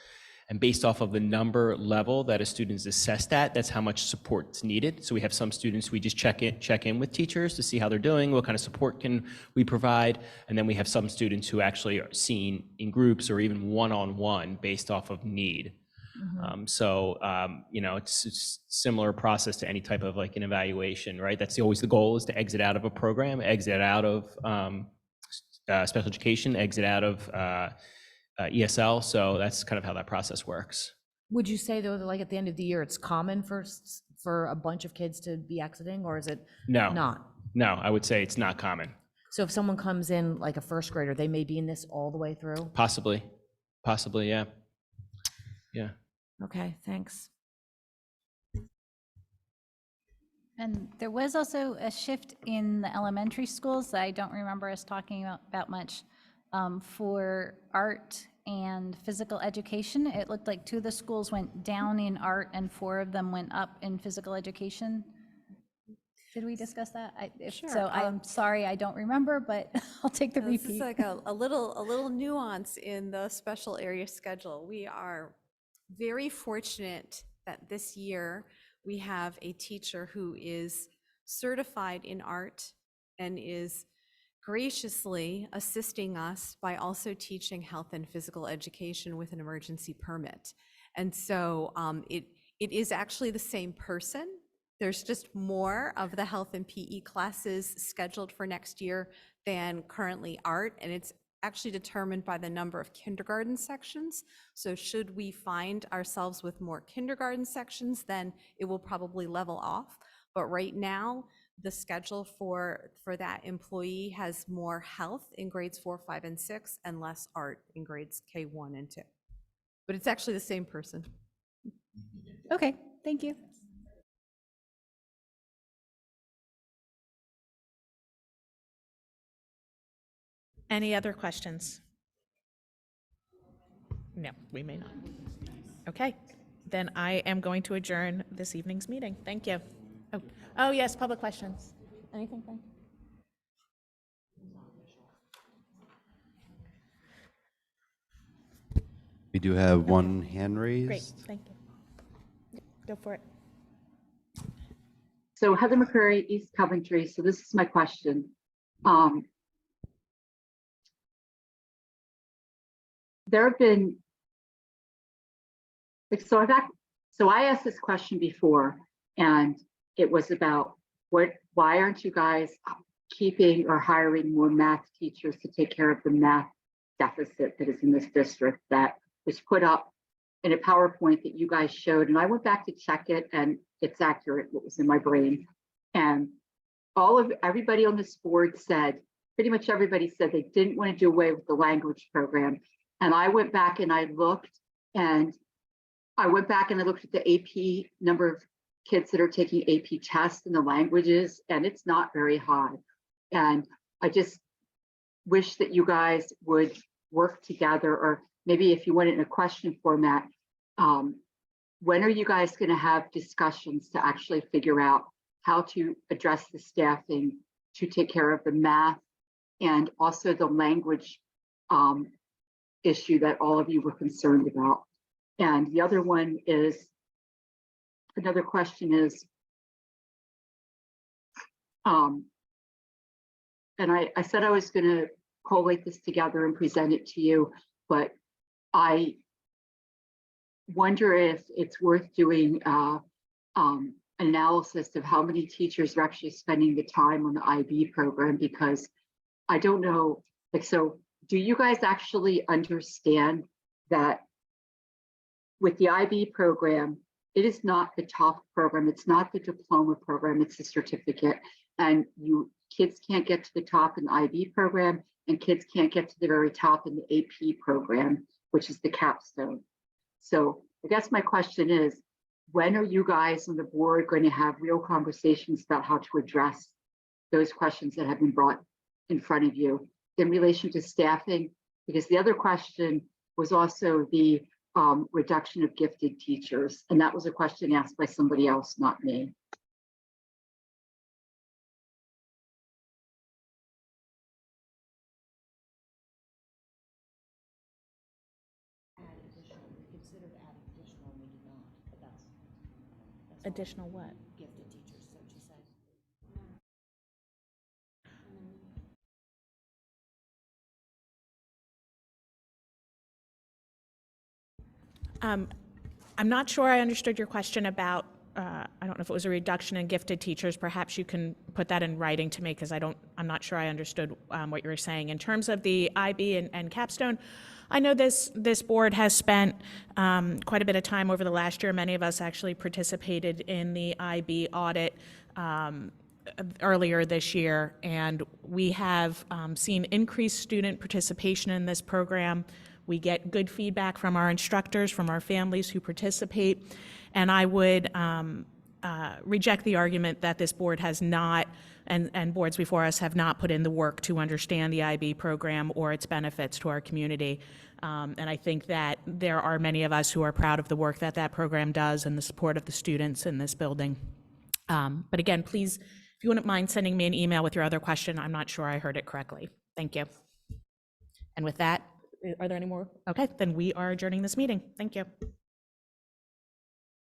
And based off of the number level that a student is assessed at, that's how much support's needed. So we have some students, we just check in with teachers to see how they're doing, what kind of support can we provide. And then we have some students who actually are seen in groups or even one-on-one based off of need. You know, it's similar process to any type of like an evaluation, right? That's always the goal, is to exit out of a program, exit out of special education, exit out of ESL. So that's kind of how that process works. Would you say though, that like at the end of the year, it's common for a bunch of kids to be exiting, or is it No. not? No, I would say it's not common. So if someone comes in like a first grader, they may be in this all the way through? Possibly, yeah. Yeah. Okay, thanks. And there was also a shift in the elementary schools that I don't remember us talking about much, for art and physical education. It looked like 2 of the schools went down in art and 4 of them went up in physical education. Did we discuss that? If Sure, so, I'm sorry, I don't remember, but I'll take the This is repeat. like a little nuance in the special area schedule. We are very fortunate that this year we have a teacher who is certified in art and is graciously assisting us by also teaching health and physical education with an emergency permit. And so it is actually the same person. There's just more of the health and PE classes scheduled for next year than currently art, and it's actually determined by the number of kindergarten sections. So should we find ourselves with more kindergarten sections, then it will probably level off. But right now, the schedule for that employee has more health in grades 4, 5, and 6, and less art in grades K1 and 2. But it's actually the same person. Okay, thank you. Any other questions? No, we may not. Okay, then I am going to adjourn this evening's meeting. Thank you. Oh yes, public questions. Anything, Frank? We do have one hand raised. Great, thank you. Go for it. So Heather McCurry, East Coventry. So this is my question. There have been, so I asked this question before, and it was about why aren't you guys keeping or hiring more math teachers to take care of the math deficit that is in this district that was put up in a PowerPoint that you guys showed. And I went back to check it, and it's accurate what was in my brain. And everybody on this board said, pretty much everybody said they didn't want to do away with the language program. And I went back and I looked at the AP number of kids that are taking AP tests in the languages, and it's not very high. And I just wish that you guys would work together, or maybe if you want it in a question format, when are you guys going to have discussions to actually figure out how to address the staffing to take care of the math and also the language issue that all of you were concerned about? And the other one is, another question is, and I said I was going to collate this together and present it to you, but I wonder if it's worth doing analysis of how many teachers are actually spending the time on the IB program, because I don't know, like, so do you guys actually understand that with the IB program, it is not the top program, it's not the diploma program, it's the certificate, and kids can't get to the top in the IB program, and kids can't get to the very top in the AP program, which is the capstone. So I guess my question is, when are you guys on the board going to have real conversations about how to address those questions that have been brought in front of you in relation to staffing? Because the other question was also the reduction of gifted teachers, and that was a question asked by somebody else, not me. Additional what? Gifted teachers, is that what you said? I'm not sure I understood your question about, I don't know if it was a reduction in gifted teachers. Perhaps you can put that in writing to me, because I'm not sure I understood what you were saying. In terms of the IB and capstone, I know this board has spent quite a bit of time over the last year. Many of us actually participated in the IB audit earlier this year, and we have seen increased student participation in this program. We get good feedback from our instructors, from our families who participate, and I would reject the argument that this board has not, and boards before us have not put in the work to understand the IB program or its benefits to our community. And I think that there are many of us who are proud of the work that that program does and the support of the students in this building. But again, please, if you wouldn't mind sending me an email with your other question, I'm not sure I heard it correctly. Thank you. And with that, are there any more? Okay, then we are adjourning this meeting. Thank you.